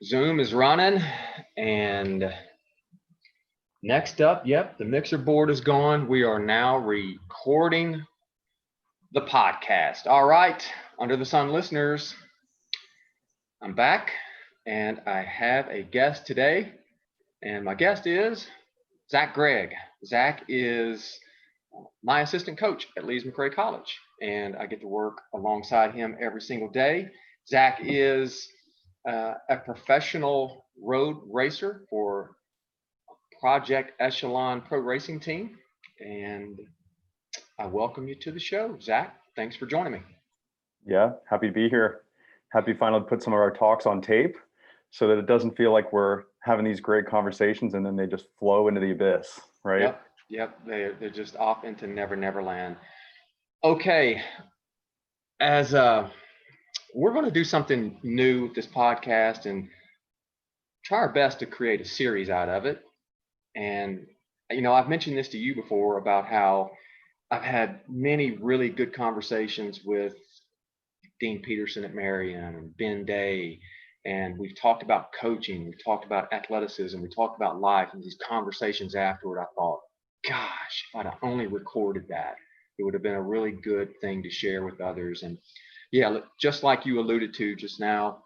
Zoom is running, and next up, yep, the mixer board is gone. We are now recording the podcast. All right, Under the Sun listeners, I'm back, and I have a guest today, and my guest is Gregg. Zach is my assistant coach at Lees-McRae College, and I get to work alongside him every single day. Zach is a professional road racer for Project Echelon Pro Racing Team, and I welcome you to the show. Zach, thanks for joining me. Yeah, happy to be here. Happy to finally put some of our talks on tape so that it doesn't feel like we're having these great conversations and then they just flow into the abyss, right? Yep. They're just off into never land. Okay, as we're going to do something new with this podcast and try our best to create a series out of it. And I've mentioned this to you before about how I've had many really good conversations with Dean Peterson at Marion and Ben Day, and we've talked about coaching, we've talked about athleticism, we talked about life, and these conversations afterward, I thought, gosh, if I'd only recorded that, it would have been a really good thing to share with others. And yeah, just like you alluded to just now,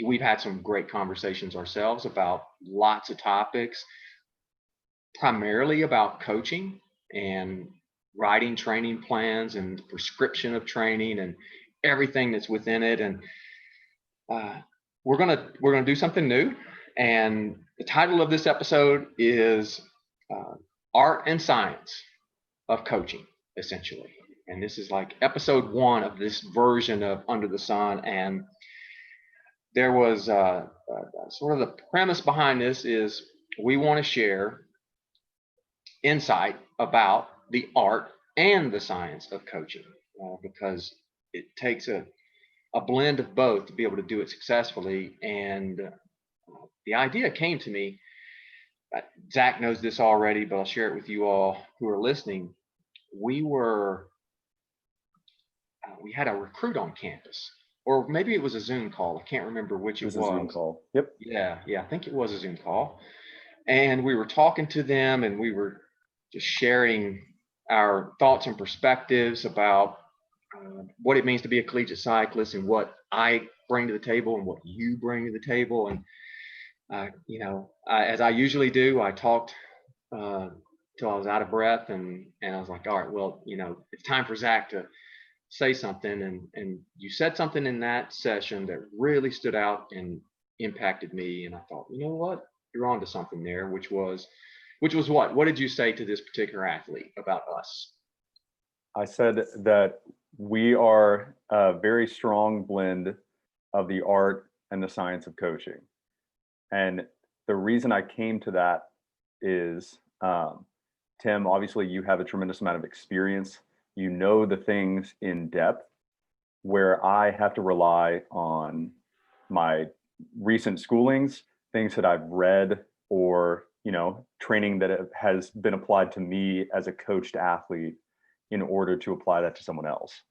we've had some great conversations ourselves about lots of topics, primarily about coaching and writing training plans and prescription of training and everything that's within it. And we're gonna do something new. And the title of this episode is Art and Science of Coaching, essentially. And this is like episode 1 of this version of Under the Sun. And there was sort of the premise behind this is we want to share insight about the art and the science of coaching, because it takes a blend of both to be able to do it successfully. And the idea came to me. Zach knows this already, but I'll share it with you all who are listening. We had a recruit on campus, or maybe it was a Zoom call. I can't remember which it was. A Zoom call. Yep. Yeah, I think it was a Zoom call. And we were talking to them, and we were just sharing our thoughts and perspectives about what it means to be a collegiate cyclist and what I bring to the table and what you bring to the table. And, as I usually do, I talked till I was out of breath, and I was like, all right, well, it's time for Zach to say something. And you said something in that session that really stood out and impacted me. And I thought, you know what, you're onto something there, which was what? What did you say to this particular athlete about us? I said that we are a very strong blend of the art and the science of coaching. And the reason I came to that is, Tim, obviously you have a tremendous amount of experience. You know the things in depth, where I have to rely on my recent schoolings, things that I've read, or training that has been applied to me as a coached athlete in order to apply that to someone else.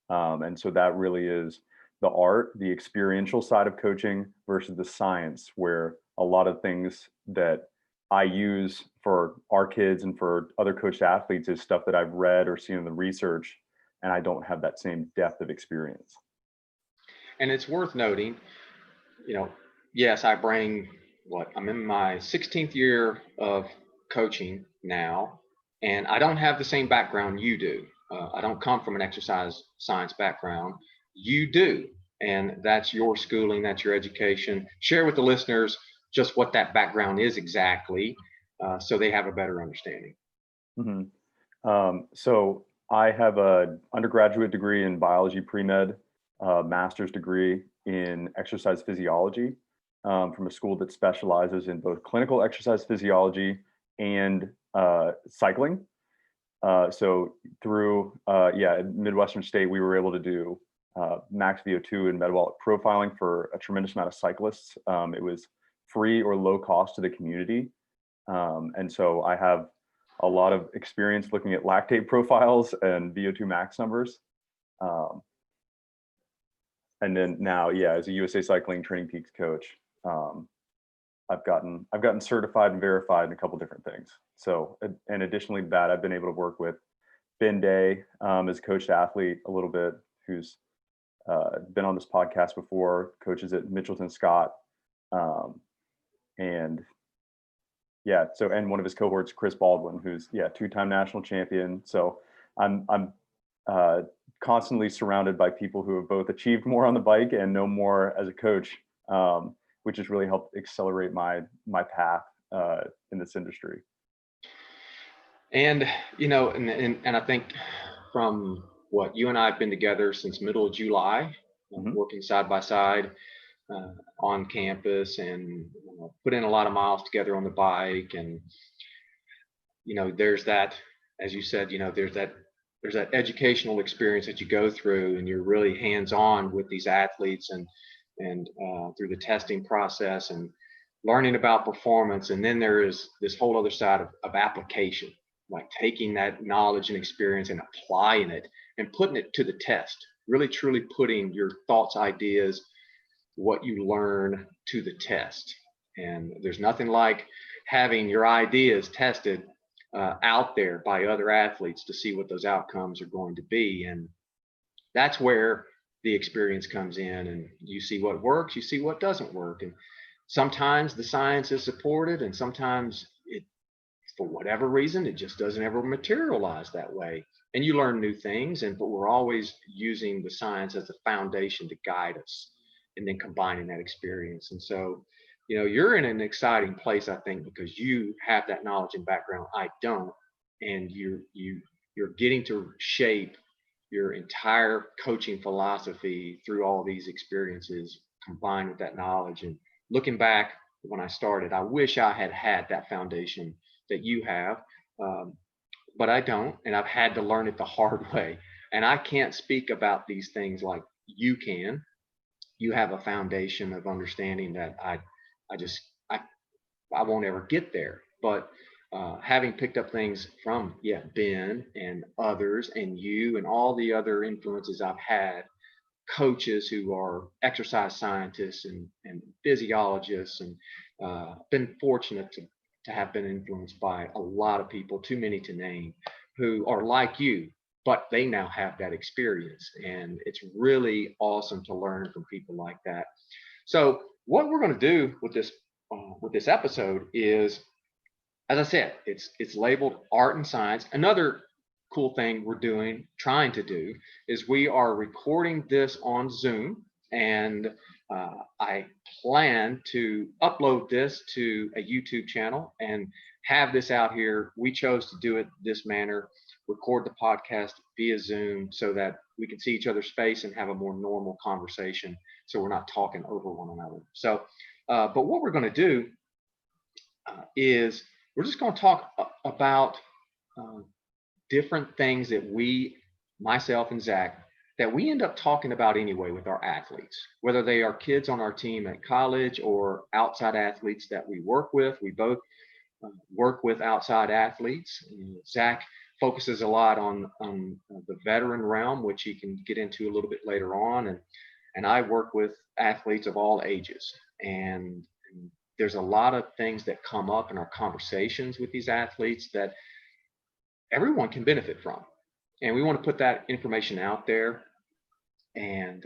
And so that really is the art, the experiential side of coaching versus the science, where a lot of things that I use for our kids and for other coached athletes is stuff that I've read or seen in the research, and I don't have that same depth of experience. And it's worth noting, yes, I bring I'm in my 16th year of coaching now, and I don't have the same background you do. I don't come from an exercise science background. You do, and that's your schooling, that's your education. Share with the listeners just what that background is exactly, so they have a better understanding. Mm-hmm. So I have an undergraduate degree in biology pre-med, master's degree in exercise physiology, from a school that specializes in both clinical exercise physiology and cycling. So through Midwestern State, we were able to do max VO2 and metabolic profiling for a tremendous amount of cyclists. It was free or low cost to the community. And so I have a lot of experience looking at lactate profiles and VO2 max numbers. And then now, yeah, as a USA Cycling Training Peaks coach, I've gotten certified and verified in a couple different things. So, and additionally to that, I've been able to work with Ben Day as a coached athlete a little bit, who's been on this podcast before, coaches at Mitchelton Scott, and yeah, so, and one of his cohorts, Chris Baldwin, who's two-time national champion. So I'm constantly surrounded by people who have both achieved more on the bike and know more as a coach, which has really helped accelerate my path in this industry. And and I think from what you and I have been together since middle of July, working side by side on campus, and put in a lot of miles together on the bike. And there's that, as you said, there's that educational experience that you go through, and you're really hands-on with these athletes, and through the testing process and learning about performance. And then there is this whole other side of application, like taking that knowledge and experience and applying it and putting it to the test, really truly putting your thoughts, ideas, what you learn to the test. And there's nothing like having your ideas tested out there by other athletes to see what those outcomes are going to be. And that's where the experience comes in, and you see what works, you see what doesn't work. And sometimes the science is supported, and sometimes it, for whatever reason, it just doesn't ever materialize that way. And you learn new things, but we're always using the science as the foundation to guide us, and then combining that experience. And so, you're in an exciting place, I think, because you have that knowledge and background. I don't. And you're getting to shape your entire coaching philosophy through all these experiences combined with that knowledge. And looking back when I started, I wish I had had that foundation that you have, but I don't. And I've had to learn it the hard way. And I can't speak about these things like you can. You have a foundation of understanding that I won't ever get there. But having picked up things from Ben and others and you and all the other influences I've had, coaches who are exercise scientists and physiologists, and been fortunate to have been influenced by a lot of people, too many to name, who are like you, but they now have that experience. And it's really awesome to learn from people like that. So what we're going to do with this episode is, as I said, it's labeled art and science. Another cool thing we're trying to do, is we are recording this on Zoom, and I plan to upload this to a YouTube channel and have this out here. We chose to do it this manner, record the podcast via Zoom, so that we can see each other's face and have a more normal conversation, so we're not talking over one another. So, but what we're going to do is we're just going to talk about different things that myself and Zach, that we end up talking about anyway with our athletes, whether they are kids on our team at college or outside athletes that we work with. We both work with outside athletes. Zach focuses a lot on the veteran realm, which he can get into a little bit later on. And I work with athletes of all ages. And there's a lot of things that come up in our conversations with these athletes that everyone can benefit from. And we want to put that information out there, and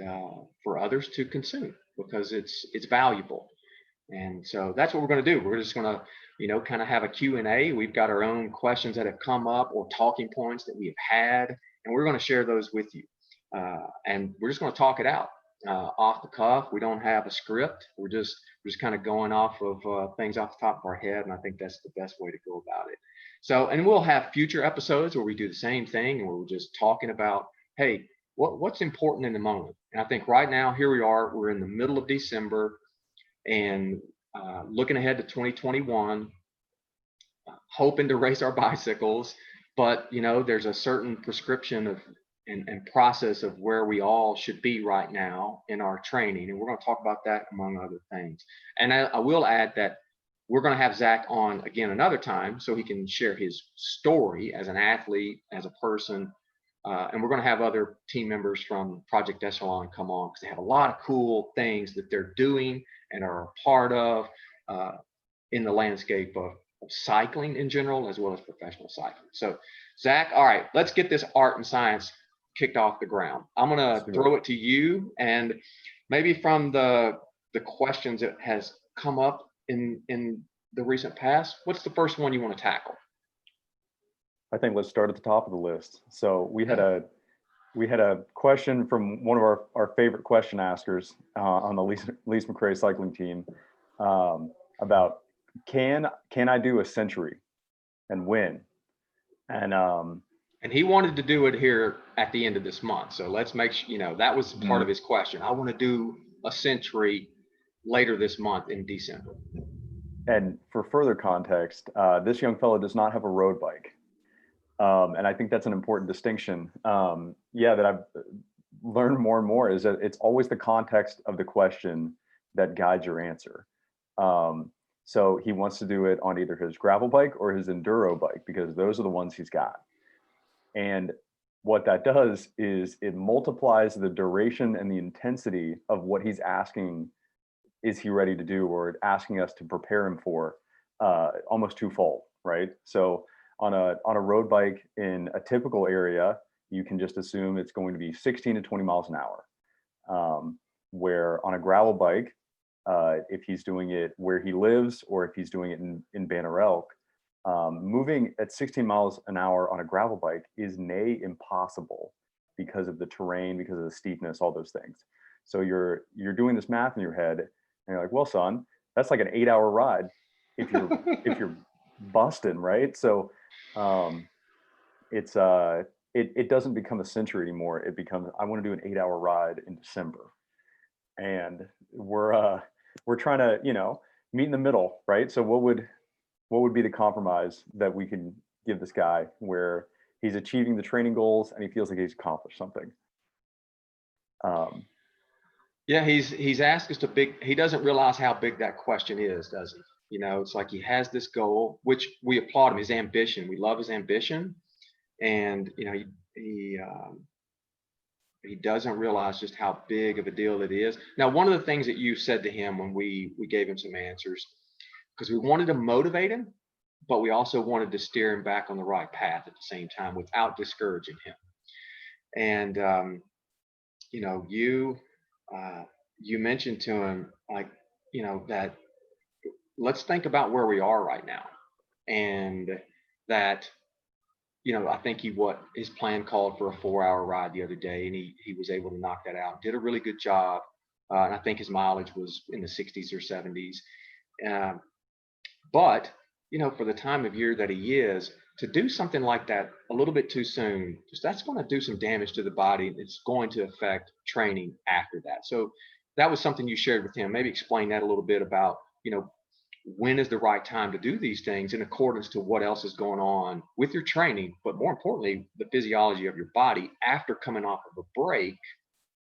for others to consume, because it's valuable. And so that's what we're going to do. We're just going to, kind of have a Q&A. We've got our own questions that have come up, or talking points that we have had, and we're going to share those with you. And we're just going to talk it out off the cuff. We don't have a script. We're just kind of going off of things off the top of our head. And I think that's the best way to go about it. So, and we'll have future episodes where we do the same thing, and we're just talking about, hey, what's important in the moment. And I think right now, here we are, we're in the middle of December, and looking ahead to 2021, hoping to race our bicycles. But, there's a certain prescription and process of where we all should be right now in our training. And we're going to talk about that, among other things. And I will add that we're going to have Zach on again another time, so he can share his story as an athlete, as a person, And we're going to have other team members from Project Echelon come on because they have a lot of cool things that they're doing and are a part of uh, in the landscape of cycling in general, as well as professional cycling. So, Zach, all right, let's get this art and science kicked off the ground. I'm going to throw it to you, and maybe from the questions that has come up in the recent past, what's the first one you want to tackle? I think let's start at the top of the list. So we had a question from one of our favorite question askers on the Lees-McRae Cycling Team about can I do a century and when? And he wanted to do it here at the end of this month. So let's make sure, that was part of his question. I want to do a century later this month in December. And for further context, this young fellow does not have a road bike. And I think that's an important distinction. That I've learned more and more is that it's always the context of the question that guides your answer. So he wants to do it on either his gravel bike or his enduro bike, because those are the ones he's got. And what that does is it multiplies the duration and the intensity of what he's asking, is he ready to do, or asking us to prepare him for, almost twofold, right? So on a road bike in a typical area, you can just assume it's going to be 16 to 20 miles an hour. Where on a gravel bike, if he's doing it where he lives, or if he's doing it in Banner Elk, moving at 16 miles an hour on a gravel bike is near impossible because of the terrain, because of the steepness, all those things. So you're doing this math in your head, and you're like, well, son, that's like an 8-hour ride if you're busting, right? So it doesn't become a century anymore. It becomes, I want to do an 8-hour ride in December, and we're trying to meet in the middle, right? So what would be the compromise that we can give this guy where he's achieving the training goals and he feels like he's accomplished something? Yeah, he's asked us he doesn't realize how big that question is, does he? It's like he has this goal, which we applaud him, his ambition. We love his ambition. And, he doesn't realize just how big of a deal it is. Now, one of the things that you said to him when we gave him some answers, because we wanted to motivate him, but we also wanted to steer him back on the right path at the same time without discouraging him. And, you mentioned to him, like, that let's think about where we are right now. And that, I think his plan called for a 4-hour ride the other day, and he was able to knock that out, did a really good job. And I think his mileage was in the 60s or 70s. But, for the time of year that he is, to do something like that a little bit too soon, that's going to do some damage to the body. It's going to affect training after that. So that was something you shared with him. Maybe explain that a little bit about, when is the right time to do these things in accordance to what else is going on with your training, but more importantly, the physiology of your body after coming off of a break,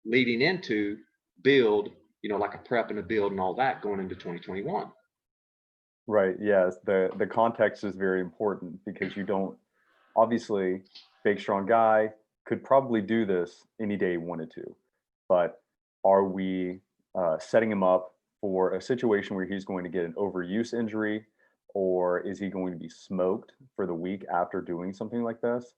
leading into build, like a prep and a build and all that going into 2021. Right. Yes. The context is very important, because you don't, obviously, big, strong guy could probably do this any day he wanted to, but are we setting him up for a situation where he's going to get an overuse injury, or is he going to be smoked for the week after doing something like this?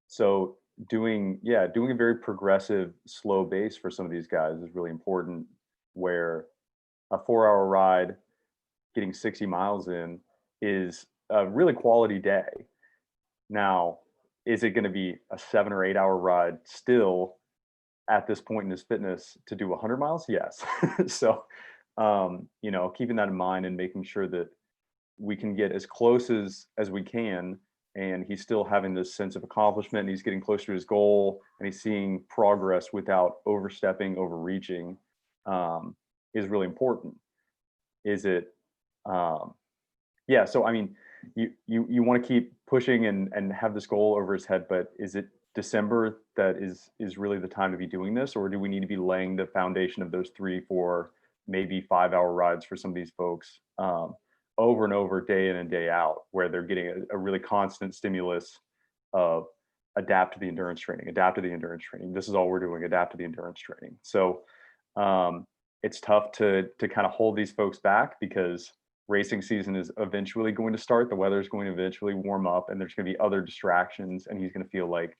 So doing a very progressive, slow base for some of these guys is really important, where a 4-hour ride, getting 60 miles in, is a really quality day. Now, is it going to be a 7 or 8-hour ride still at this point in his fitness to do 100 miles? Yes. So, keeping that in mind and making sure that we can get as close as we can, and he's still having this sense of accomplishment, and he's getting closer to his goal, and he's seeing progress without overstepping, overreaching, is really important. Is it, so I mean, you want to keep pushing and have this goal over his head, but is it December that is really the time to be doing this, or do we need to be laying the foundation of those 3, 4, maybe 5-hour rides for some of these folks over and over, day in and day out, where they're getting a really constant stimulus of adapt to the endurance training, adapt to the endurance training. This is all we're doing, adapt to the endurance training. So it's tough to kind of hold these folks back because racing season is eventually going to start. The weather is going to eventually warm up, and there's going to be other distractions, and he's going to feel like,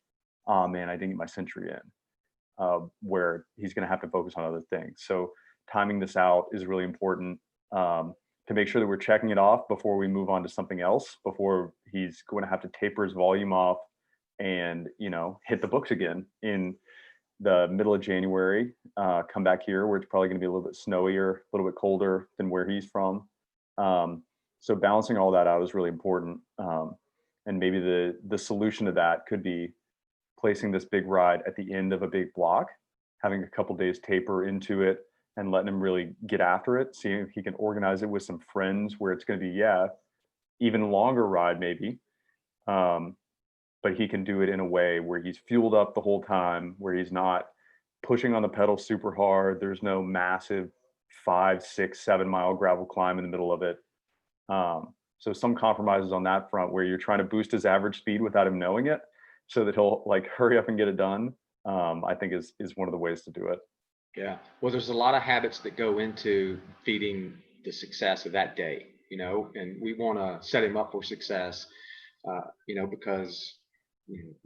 oh man, I didn't get my century in, where he's going to have to focus on other things. So timing this out is really important, to make sure that we're checking it off before we move on to something else, before he's going to have to taper his volume off and, hit the books again in the middle of January, come back here where it's probably going to be a little bit snowier, a little bit colder than where he's from. So balancing all that out is really important. And maybe the solution to that could be placing this big ride at the end of a big block, having a couple days taper into it and letting him really get after it, seeing if he can organize it with some friends where it's going to be, even longer ride maybe. But he can do it in a way where he's fueled up the whole time, where he's not pushing on the pedal super hard. There's no massive 5, 6, 7 mile gravel climb in the middle of it. So some compromises on that front where you're trying to boost his average speed without him knowing it so that he'll like hurry up and get it done. I think is one of the ways to do it. Yeah. Well, there's a lot of habits that go into feeding the success of that day, and we want to set him up for success, because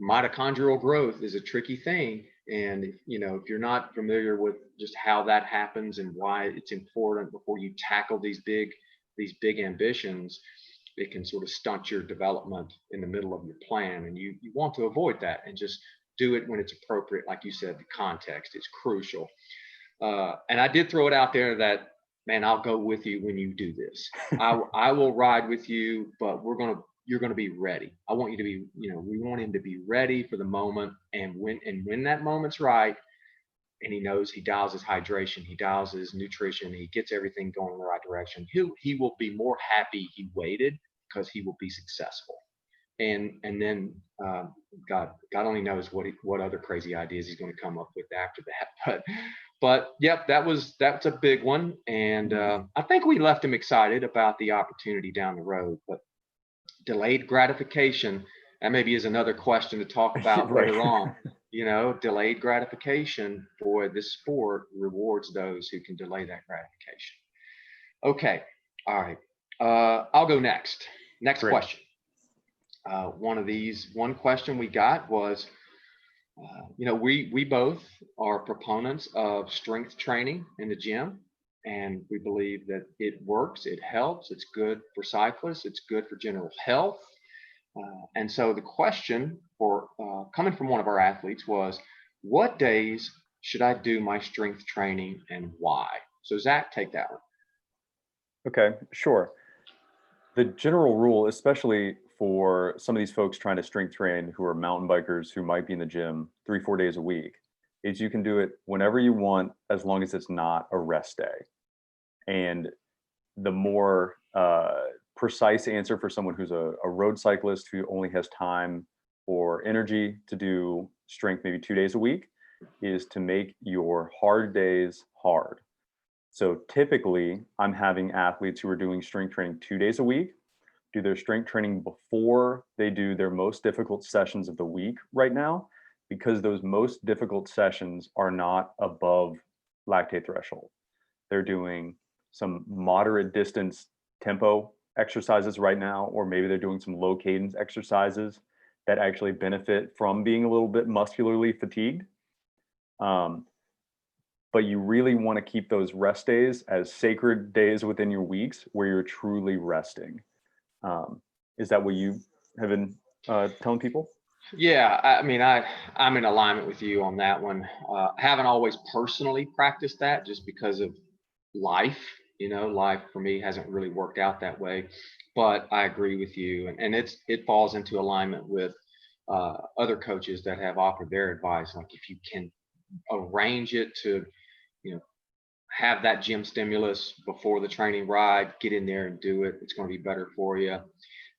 mitochondrial growth is a tricky thing. And, if you're not familiar with just how that happens and why it's important before you tackle these big ambitions, it can sort of stunt your development in the middle of your plan. And you want to avoid that and just do it when it's appropriate. Like you said, the context is crucial. And I did throw it out there that, man, I'll go with you when you do this. I will ride with you, but you're going to be ready. I want you to be, we want him to be ready for the moment. And when that moment's right, and he knows, he dials his hydration, he dials his nutrition, he gets everything going in the right direction, he will be more happy he waited because he will be successful. And then God only knows what other crazy ideas he's going to come up with after that. But yep, that's a big one. And I think we left him excited about the opportunity down the road. But delayed gratification, that maybe is another question to talk about Right. later on. Delayed gratification, boy, this sport rewards those who can delay that gratification. Okay. All right. I'll go next. Next Great. question. One question we got was, we both are proponents of strength training in the gym, and we believe that it works, it helps, it's good for cyclists, it's good for general health. And so the question for coming from one of our athletes was, what days should I do my strength training and why? So Zach, take that one. Okay, sure. The general rule, especially for some of these folks trying to strength train who are mountain bikers who might be in the gym 3-4 days a week, is you can do it whenever you want, as long as it's not a rest day. And the more precise answer for someone who's a road cyclist who only has time or energy to do strength maybe 2 days a week is to make your hard days hard. So typically I'm having athletes who are doing strength training 2 days a week do their strength training before they do their most difficult sessions of the week right now, because those most difficult sessions are not above lactate threshold. They're doing some moderate distance tempo exercises right now, or maybe they're doing some low cadence exercises that actually benefit from being a little bit muscularly fatigued. But you really want to keep those rest days as sacred days within your weeks where you're truly resting. Is that what you have been telling people? Yeah, I mean, I'm in alignment with you on that one. I haven't always personally practiced that just because of life. Life for me hasn't really worked out that way. But I agree with you, and it falls into alignment with other coaches that have offered their advice. Like if you can arrange it to, have that gym stimulus before the training ride, get in there and do it. It's going to be better for you.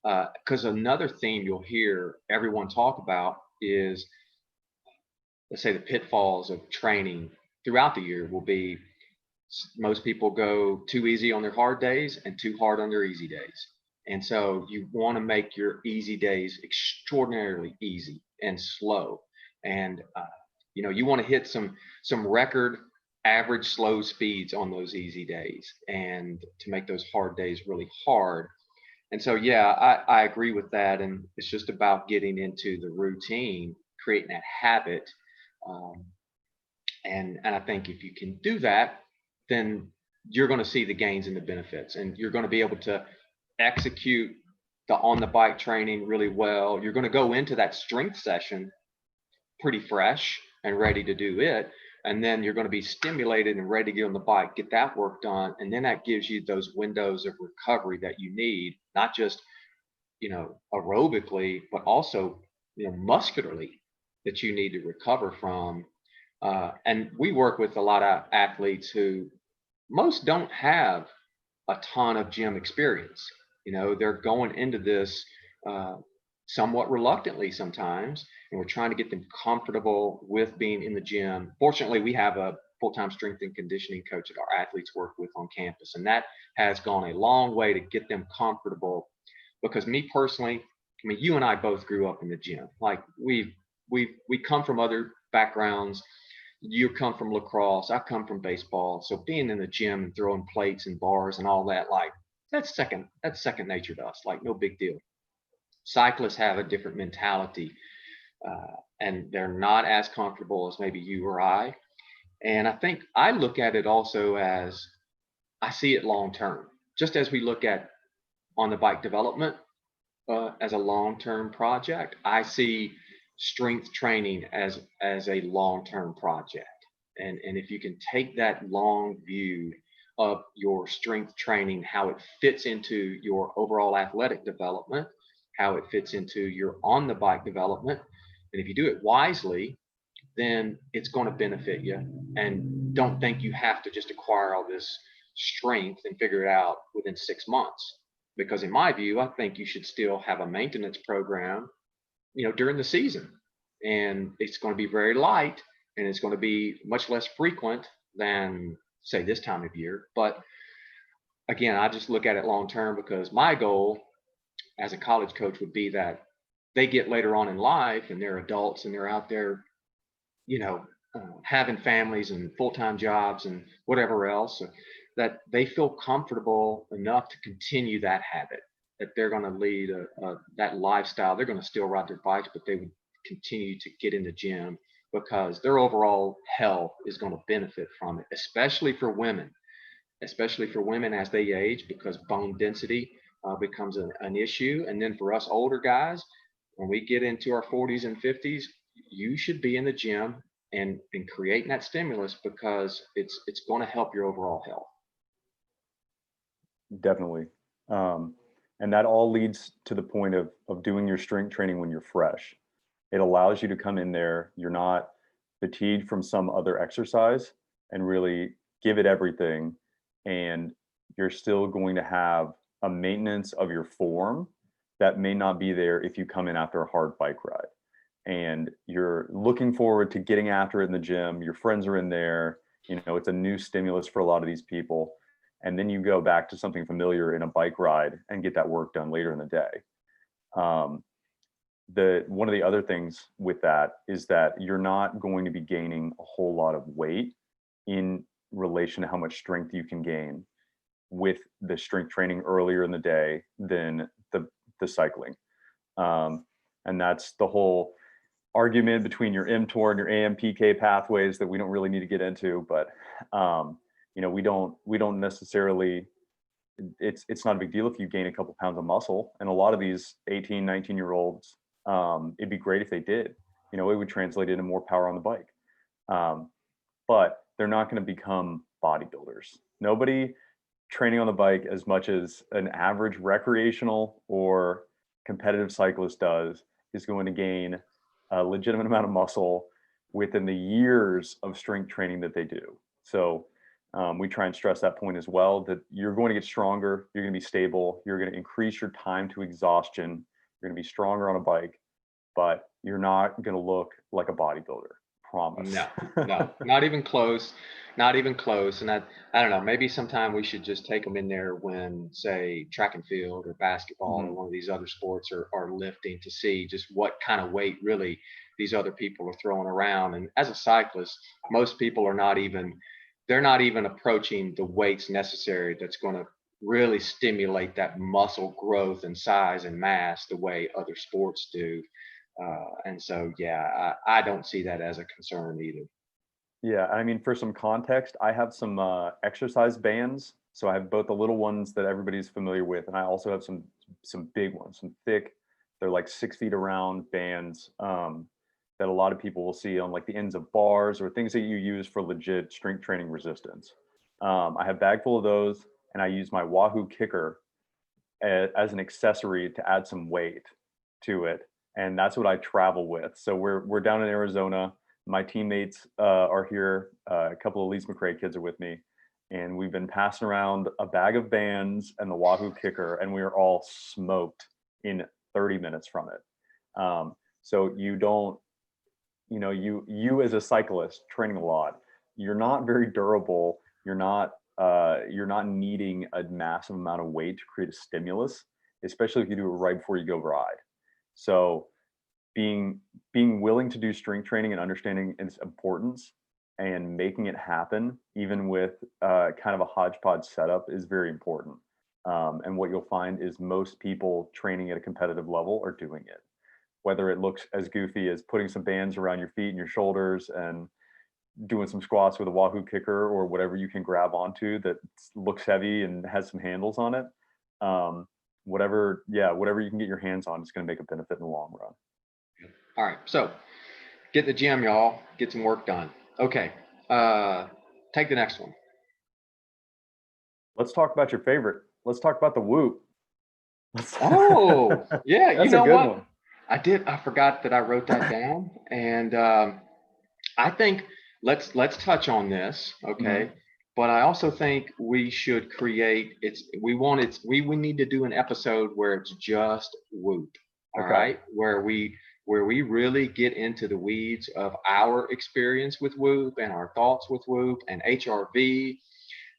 Because another theme you'll hear everyone talk about is, let's say, the pitfalls of training throughout the year will be most people go too easy on their hard days and too hard on their easy days. And so you want to make your easy days extraordinarily easy and slow. And you want to hit some record average slow speeds on those easy days, and to make those hard days really hard. And so, yeah, I agree with that. And it's just about getting into the routine, creating that habit. Um, and I think if you can do that, then you're going to see the gains and the benefits, and you're going to be able to execute the on the bike training really well. You're going to go into that strength session pretty fresh and ready to do it. And then you're going to be stimulated and ready to get on the bike, get that work done. And then that gives you those windows of recovery that you need, not just, aerobically, but also, muscularly, that you need to recover from. And we work with a lot of athletes who most don't have a ton of gym experience. They're going into this uh, somewhat reluctantly sometimes, and we're trying to get them comfortable with being in the gym. Fortunately, we have a full-time strength and conditioning coach that our athletes work with on campus, and that has gone a long way to get them comfortable. Because me personally, I mean, you and I both grew up in the gym. Like we come from other backgrounds. You come from lacrosse, I come from baseball. So being in the gym and throwing plates and bars and all that, like that's second nature to us, like no big deal. Cyclists have a different mentality, and they're not as comfortable as maybe you or I. And I think I look at it also as, I see it long term, just as we look at on the bike development as a long-term project. I see strength training as a long-term project. And if you can take that long view of your strength training, how it fits into your overall athletic development, how it fits into your on the bike development, and if you do it wisely, then it's going to benefit you. And don't think you have to just acquire all this strength and figure it out within 6 months. Because in my view, I think you should still have a maintenance program, during the season. And it's going to be very light, and it's going to be much less frequent than, say, this time of year. But again, I just look at it long term, because my goal as a college coach would be that they get later on in life and they're adults and they're out there, having families and full-time jobs and whatever else, that they feel comfortable enough to continue that habit, that they're going to lead that lifestyle. They're going to still ride their bikes, but they would continue to get in the gym, because their overall health is going to benefit from it, especially for women as they age, because bone density becomes an issue. And then for us older guys, when we get into our 40s and 50s, you should be in the gym and creating that stimulus, because it's going to help your overall health. Definitely. And that all leads to the point of doing your strength training when you're fresh. It allows you to come in there, you're not fatigued from some other exercise, and really give it everything. And you're still going to have a maintenance of your form that may not be there if you come in after a hard bike ride. And you're looking forward to getting after it in the gym. Your friends are in there. It's a new stimulus for a lot of these people. And then you go back to something familiar in a bike ride and get that work done later in the day. One of the other things with that is that you're not going to be gaining a whole lot of weight in relation to how much strength you can gain with the strength training earlier in the day than the cycling. And that's the whole argument between your mTOR and your AMPK pathways that we don't really need to get into. But we don't necessarily, it's not a big deal if you gain a couple pounds of muscle. And a lot of these 18, 19-year-olds, it'd be great if they did. It would translate into more power on the bike. But they're not going to become bodybuilders. Nobody training on the bike as much as an average recreational or competitive cyclist does is going to gain a legitimate amount of muscle within the years of strength training that they do. So we try and stress that point as well, that you're going to get stronger, you're going to be stable, you're going to increase your time to exhaustion, you're going to be stronger on a bike, but you're not going to look like a bodybuilder. Promise. No, not even close, not even close. And I don't know, maybe sometime we should just take them in there when, say, track and field or basketball or Mhm. one of these other sports are lifting, to see just what kind of weight really these other people are throwing around. And as a cyclist, most people are not even, they're not even approaching the weights necessary that's going to really stimulate that muscle growth and size and mass the way other sports do. And so, yeah, I don't see that as a concern either. Yeah, I mean, for some context, I have some exercise bands. So I have both the little ones that everybody's familiar with, and I also have some big ones, some thick. They're like 6 feet around bands that a lot of people will see on like the ends of bars or things that you use for legit strength training resistance. I have a bag full of those, and I use my Wahoo kicker as an accessory to add some weight to it, and that's what I travel with. So we're down in Arizona. My teammates are here. A couple of Lees-McRae kids are with me, and we've been passing around a bag of bands and the Wahoo kicker, and we are all smoked in 30 minutes from it. So you don't, you as a cyclist training a lot, you're not very durable. You're not needing a massive amount of weight to create a stimulus, especially if you do it right before you go ride. So being being willing to do strength training and understanding its importance and making it happen, even with kind of a hodgepodge setup, is very important. And what you'll find is most people training at a competitive level are doing it, whether it looks as goofy as putting some bands around your feet and your shoulders and doing some squats with a Wahoo kicker or whatever you can grab onto that looks heavy and has some handles on it. Whatever you can get your hands on is going to make a benefit in the long run. All right, so get in the gym, y'all. Get some work done. Okay, uh, take the next one. Let's talk about your favorite. Let's talk about the Whoop. Oh, yeah. You That's a know good what? one. I did. I forgot that I wrote that down, and I think let's touch on this, Mhm. okay? But I also think we should create. We need to do an episode where it's just Whoop. All Okay. right, where we really get into the weeds of our experience with Whoop and our thoughts with Whoop and HRV.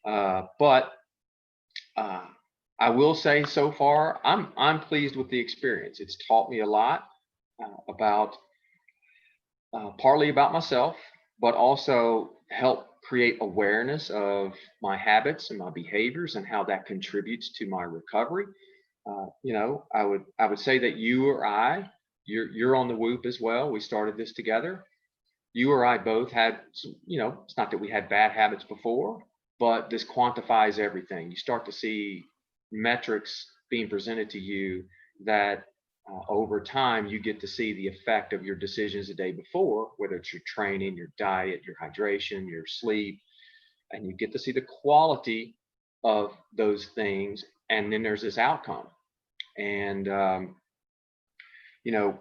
But uh, I will say, so far, I'm pleased with the experience. It's taught me a lot about partly about myself, but also help create awareness of my habits and my behaviors and how that contributes to my recovery. I would say that you or I, you're on the Whoop as well. We started this together. You or I both had, it's not that we had bad habits before, but this quantifies everything. You start to see metrics being presented to you that over time you get to see the effect of your decisions the day before, whether it's your training, your diet, your hydration, your sleep, and you get to see the quality of those things. And then there's this outcome. And you know,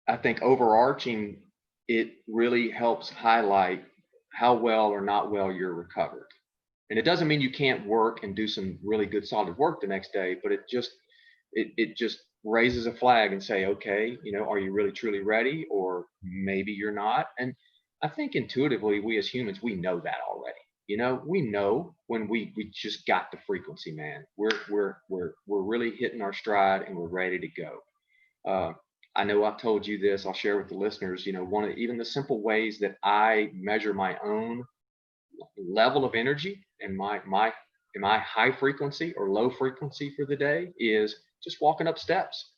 I think overarching, it really helps highlight how well or not well you're recovered. And it doesn't mean you can't work and do some really good solid work the next day, but it just raises a flag and say, okay, are you really truly ready? Or maybe you're not. And I think intuitively, we as humans, we know that already. We know when we just got the frequency, man. We're really hitting our stride and we're ready to go. Uh, I know I've told you this. I'll share with the listeners. One of even the simple ways that I measure my own level of energy and my am I high frequency or low frequency for the day is just walking up steps.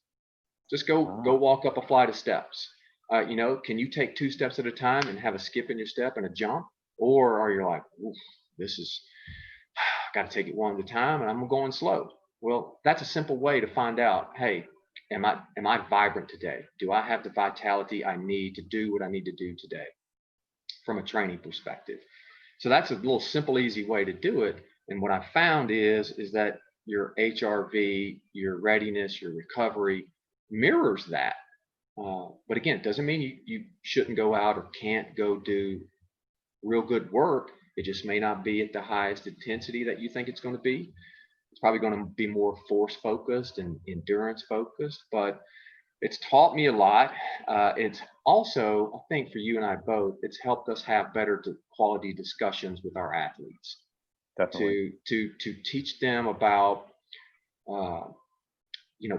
Just go Ah, walk up a flight of steps. Can you take 2 steps at a time and have a skip in your step and a jump, or are you like, this is got to take it one at a time and I'm going slow? Well, that's a simple way to find out, hey, am I vibrant today? Do I have the vitality I need to do what I need to do today from a training perspective? So that's a little simple, easy way to do it. And what I found is that your HRV, your readiness, your recovery mirrors that. But again, it doesn't mean you shouldn't go out or can't go do real good work. It just may not be at the highest intensity that you think it's going to be. It's probably going to be more force focused and endurance focused, but it's taught me a lot. It's also, I think for you and I both, it's helped us have better quality discussions with our athletes. Definitely. to teach them about uh,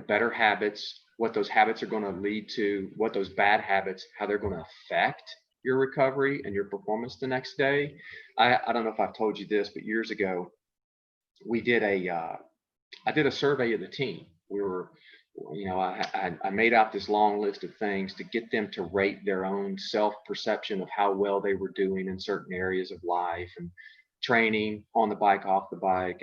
better habits, what those habits are going to lead to, what those bad habits, how they're going to affect your recovery and your performance the next day. I don't know if I've told you this, but years ago we did I did a survey of the team. We were, I made out this long list of things to get them to rate their own self perception of how well they were doing in certain areas of life and training, on the bike, off the bike,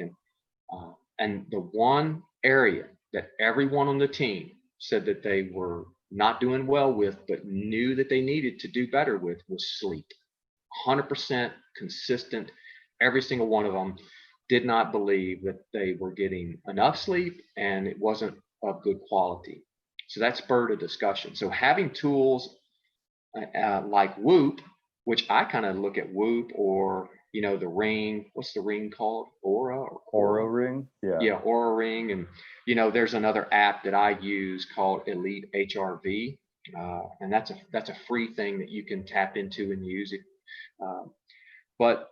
and the one area that everyone on the team said that they were not doing well with, but knew that they needed to do better with, was sleep. 100% consistent. Every single one of them did not believe that they were getting enough sleep and it wasn't of good quality. So that spurred a discussion. So having tools like Whoop, which I kind of look at Whoop, or the Ring. What's the Ring called? Aura or Oro Aura? ring. Yeah. Yeah, Aura Ring, and there's another app that I use called Elite HRV, and that's a free thing that you can tap into and use it. Uh, but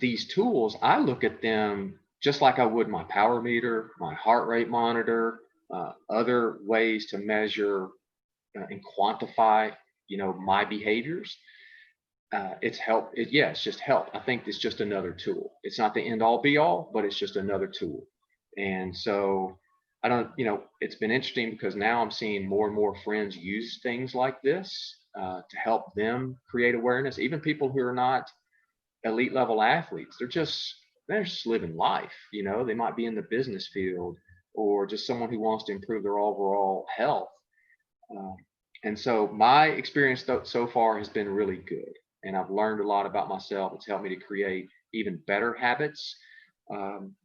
these tools, I look at them just like I would my power meter, my heart rate monitor, other ways to measure and quantify, my behaviors. It's help. Yeah, it's just help. I think it's just another tool. It's not the end all be all, but it's just another tool. And so I don't, it's been interesting because now I'm seeing more and more friends use things like this to help them create awareness. Even people who are not elite level athletes, they're just living life. They might be in the business field or just someone who wants to improve their overall health. Um, and so my experience so far has been really good. And I've learned a lot about myself. It's helped me to create even better habits. Um,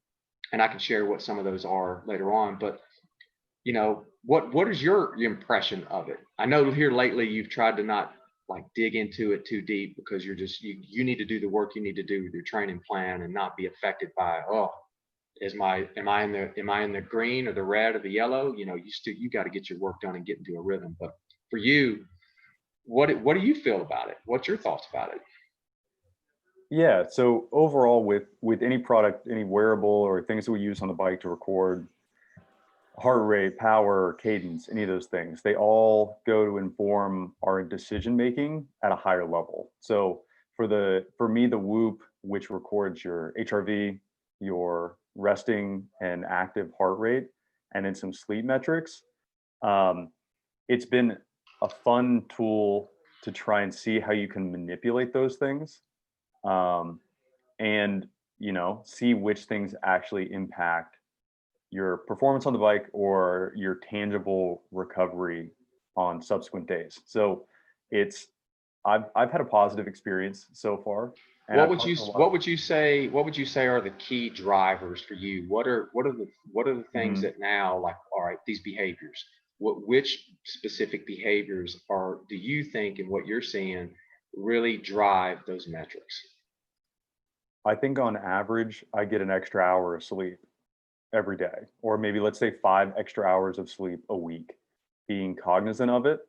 and I can share what some of those are later on. But what is your impression of it? I know here lately you've tried to not like dig into it too deep because you need to do the work you need to do with your training plan and not be affected by, oh, am I in the green or the red or the yellow? You got to get your work done and get into a rhythm. But for you, what do you feel about it? What's your thoughts about it? Yeah. So overall, with any product, any wearable or things that we use on the bike to record heart rate, power, cadence, any of those things, they all go to inform our decision making at a higher level. So for me, the Whoop, which records your HRV, your resting and active heart rate, and then some sleep metrics, um, it's been a fun tool to try and see how you can manipulate those things, um, and see which things actually impact your performance on the bike or your tangible recovery on subsequent days. So it's I've had a positive experience so far, and What I've would you talked to a lot what of. would you say what would you say are the key drivers for you? What are the things Mhm. that now, like, all right, these behaviors, which specific behaviors are do you think and what you're seeing really drive those metrics? I think on average I get an extra hour of sleep every day, or maybe let's say 5 extra hours of sleep a week. Being cognizant of it,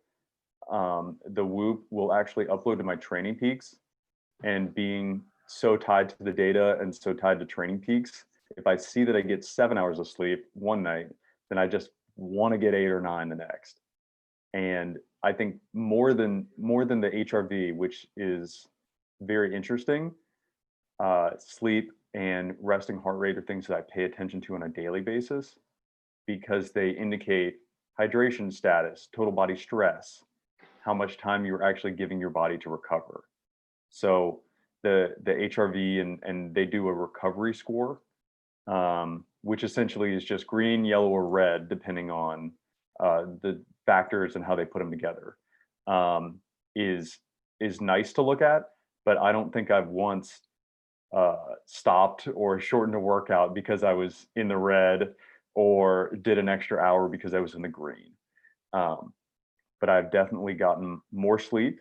the Whoop will actually upload to my Training Peaks, and being so tied to the data and so tied to Training Peaks, if I see that I get 7 hours of sleep one night, then I just want to get 8 or 9 the next. And I think more than the HRV, which is very interesting, sleep and resting heart rate are things that I pay attention to on a daily basis because they indicate hydration status, total body stress, how much time you're actually giving your body to recover. So the HRV, and they do a recovery score, which essentially is just green, yellow, or red, depending on the factors and how they put them together. Um, is is nice to look at, but I don't think I've once stopped or shortened a workout because I was in the red, or did an extra hour because I was in the green. Um, but I've definitely gotten more sleep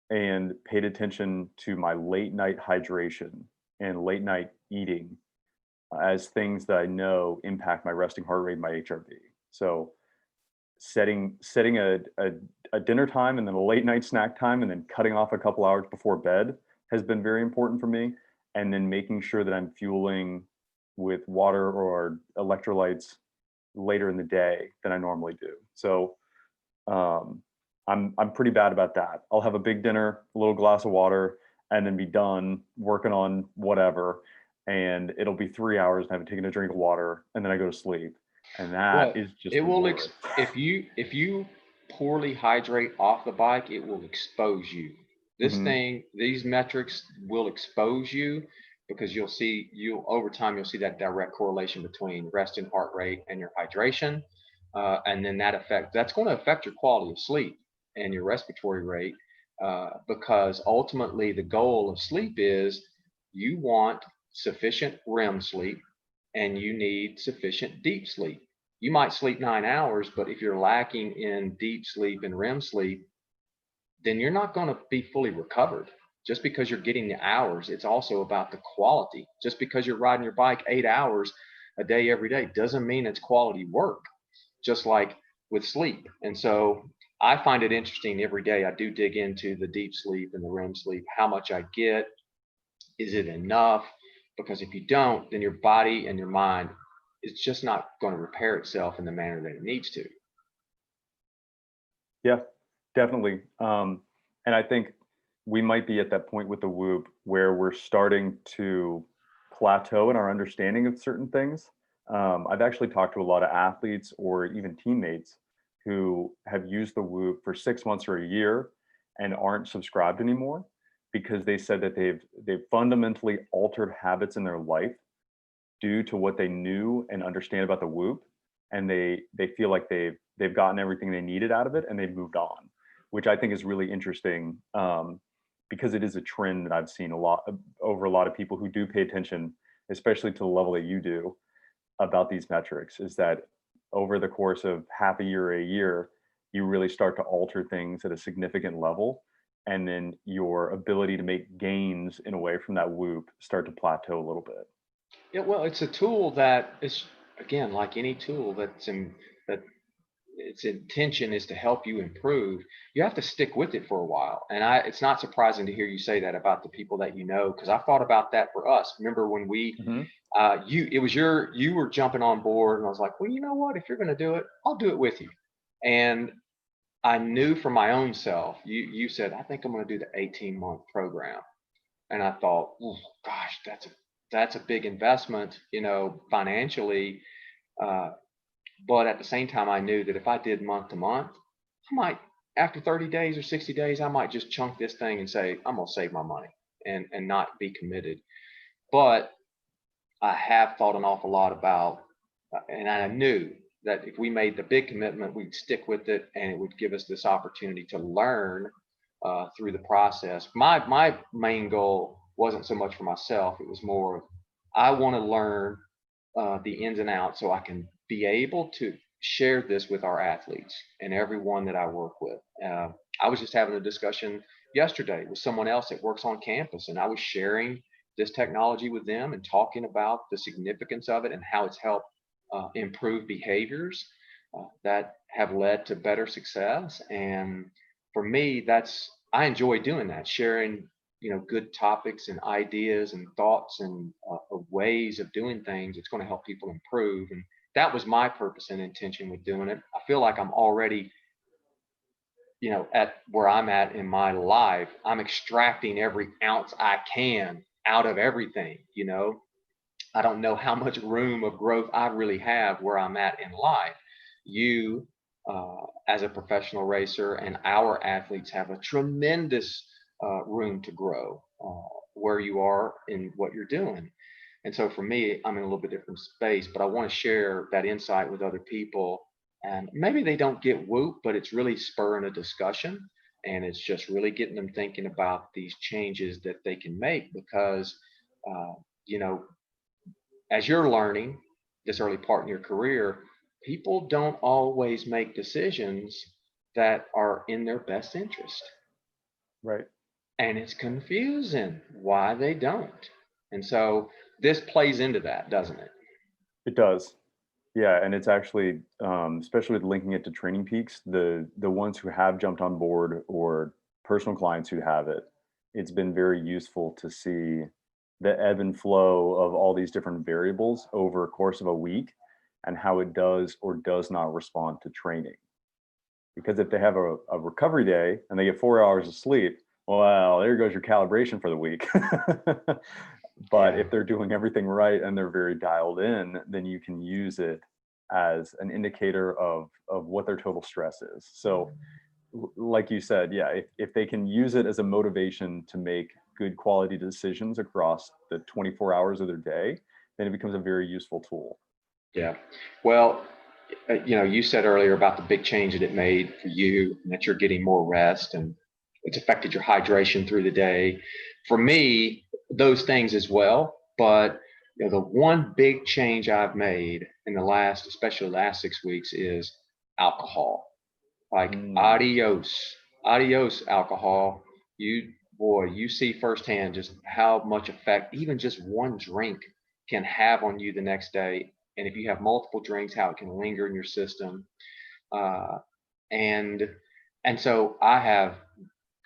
and paid attention to my late night hydration and late night eating as things that I know impact my resting heart rate, my HRV. So setting a dinner time and then a late night snack time and then cutting off a couple hours before bed has been very important for me. and then making sure that I'm fueling with water or electrolytes later in the day than I normally do. So um, I'm pretty bad about that. I'll have a big dinner, a little glass of water, and then be done working on whatever. And it'll be 3 hours, and I haven't taken a drink of water, and then I go to sleep. And that Well, is just it the will worst. if you poorly hydrate off the bike, it will expose you. Hmm. These metrics will expose you because you'll over time you'll see that direct correlation between resting heart rate and your hydration, and then that's going to affect your quality of sleep and your respiratory rate, because ultimately the goal of sleep is you want sufficient REM sleep and you need sufficient deep sleep. You might sleep 9 hours, but if you're lacking in deep sleep and REM sleep, then you're not going to be fully recovered. Just because you're getting the hours, it's also about the quality. Just because you're riding your bike 8 hours a day every day doesn't mean it's quality work, just like with sleep. And so I find it interesting every day. I do dig into the deep sleep and the REM sleep, how much I get, is it enough? Because if you don't, then your body and your mind is just not going to repair itself in the manner that it needs to. Yeah, definitely. And I think we might be at that point with the Whoop where we're starting to plateau in our understanding of certain things. I've actually talked to a lot of athletes or even teammates who have used the Whoop for 6 months or a year and aren't subscribed anymore because they said that they've fundamentally altered habits in their life due to what they knew and understand about the Whoop, and they feel like they've gotten everything they needed out of it and they've moved on, which I think is really interesting, because it is a trend that I've seen a lot over a lot of people who do pay attention, especially to the level that you do about these metrics. Is that over the course of half a year or a year, you really start to alter things at a significant level, and then your ability to make gains in a way from that Whoop start to plateau a little bit. Yeah, well, it's a tool that is, again, like any tool that its intention is to help you improve. You have to stick with it for a while. And it's not surprising to hear you say that about the people that you know, because I thought about that for us. Remember when Hmm. you were jumping on board, and I was like, well, you know what? If you're going to do it, I'll do it with you. And I knew for my own self, you said, I think I'm going to do the 18-month program. And I thought, oh gosh, that's a big investment, financially. Uh, but at the same time, I knew that if I did month to month, I might, after 30 days or 60 days, I might just chunk this thing and say, I'm going to save my money and not be committed. But I have thought an awful lot about, and I knew that if we made the big commitment, we'd stick with it, and it would give us this opportunity to learn through the process. My main goal wasn't so much for myself; it was more, I want to learn the ins and outs so I can be able to share this with our athletes and everyone that I work with. I was just having a discussion yesterday with someone else that works on campus, and I was sharing this technology with them and talking about the significance of it and how it's helped improve behaviors that have led to better success. And for me, I enjoy doing that, sharing good topics and ideas and thoughts and ways of doing things. It's going to help people improve, and that was my purpose and intention with doing it. I feel like I'm already at where I'm at in my life. I'm extracting every ounce I can out of everything. I don't know how much room of growth I really have where I'm at in life. You, as a professional racer, and our athletes have a tremendous room to grow where you are in what you're doing. And so for me, I'm in a little bit different space, but I want to share that insight with other people. And maybe they don't get Whoop, but it's really spurring a discussion. And it's just really getting them thinking about these changes that they can make because, uh, you know, as you're learning this early part in your career, people don't always make decisions that are in their best interest. Right. And it's confusing why they don't. And so this plays into that, doesn't it? It does. Yeah, and it's actually, especially with linking it to Training Peaks, the ones who have jumped on board or personal clients who have it, it's been very useful to see the ebb and flow of all these different variables over a course of a week and how it does or does not respond to training. Because if they have a recovery day and they get 4 hours of sleep, well, there goes your calibration for the week. But if they're doing everything right and they're very dialed in, then you can use it as an indicator of what their total stress is. So like you said, yeah, if they can use it as a motivation to make good quality decisions across the 24 hours of their day, then it becomes a very useful tool. Yeah. Well, you said earlier about the big change that it made for you, and that you're getting more rest and it's affected your hydration through the day. For me, those things as well. But the one big change I've made in especially the last 6 weeks, is alcohol. Like adios alcohol. You see firsthand just how much effect even just one drink can have on you the next day. And if you have multiple drinks, how it can linger in your system. Uh, and and so I have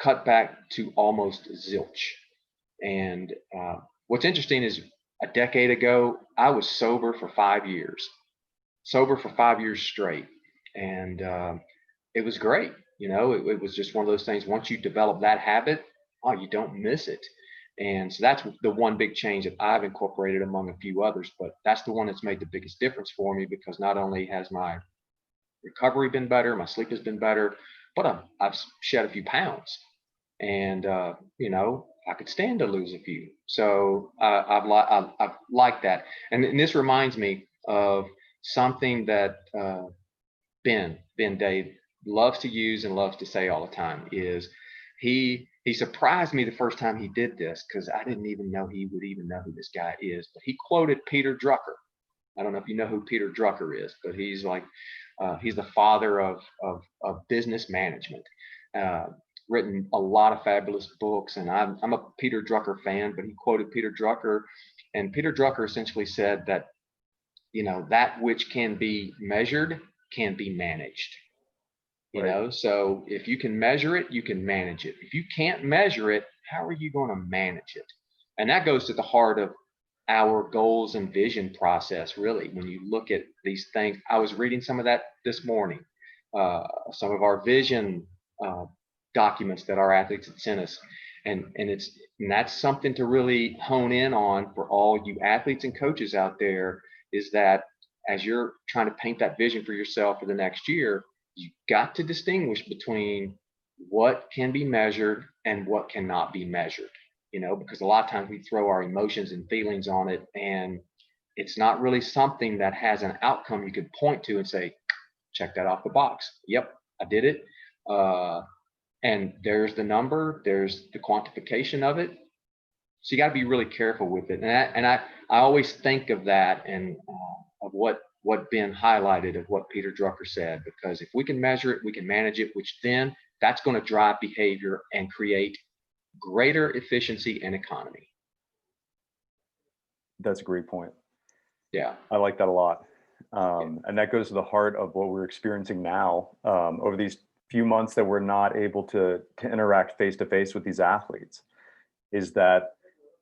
cut back to almost zilch. And what's interesting is a decade ago, I was sober for 5 years straight. And it was great. It was just one of those things. Once you develop that habit, oh, you don't miss it. And so that's the one big change that I've incorporated among a few others, but that's the one that's made the biggest difference for me, because not only has my recovery been better, my sleep has been better, but I've shed a few pounds. And I could stand to lose a few. So I've liked that. And this reminds me of something that Ben Dave loves to use and loves to say all the time. Is he surprised me the first time he did this, because I didn't even know he would even know who this guy is. But he quoted Peter Drucker. I don't know if you know who Peter Drucker is, but he's the father of business management. Written a lot of fabulous books, and I'm a Peter Drucker fan. But he quoted Peter Drucker, and Peter Drucker essentially said that that which can be measured can be managed. Right. So if you can measure it, you can manage it. If you can't measure it, how are you going to manage it? And that goes to the heart of our goals and vision process, really. When you look at these things, I was reading some of that this morning, some of our vision documents that our athletes had sent us. And that's something to really hone in on for all you athletes and coaches out there, is that as you're trying to paint that vision for yourself for the next year, you've got to distinguish between what can be measured and what cannot be measured, because a lot of times we throw our emotions and feelings on it, and it's not really something that has an outcome you could point to and say, check that off the box. Yep, I did it. And there's the number, there's the quantification of it. So you got to be really careful with it. And I always think of that, and of what Ben highlighted, of what Peter Drucker said, because if we can measure it, we can manage it, which then that's going to drive behavior and create greater efficiency and economy. That's a great point. Yeah. I like that a lot. And that goes to the heart of what we're experiencing now, over these few months that we're not able to interact face to face with these athletes, is that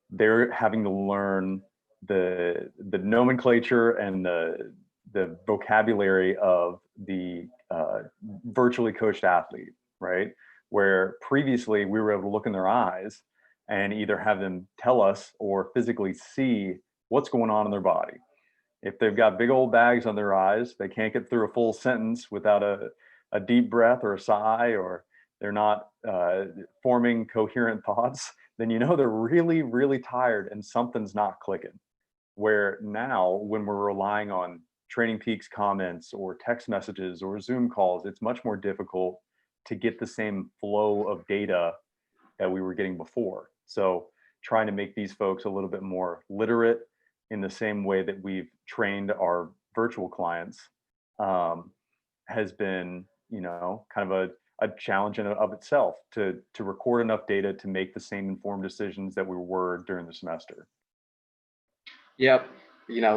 they're having to learn the nomenclature and the vocabulary of the virtually coached athlete, right? Where previously we were able to look in their eyes and either have them tell us or physically see what's going on in their body. If they've got big old bags on their eyes, they can't get through a full sentence without a deep breath or a sigh, or they're not forming coherent thoughts, then they're really, really tired and something's not clicking. Where now, when we're relying on Training Peaks comments or text messages or Zoom calls, it's much more difficult to get the same flow of data that we were getting before. So trying to make these folks a little bit more literate in the same way that we've trained our virtual clients has been, kind of a challenge in and of itself, to record enough data to make the same informed decisions that we were during the semester. Yep.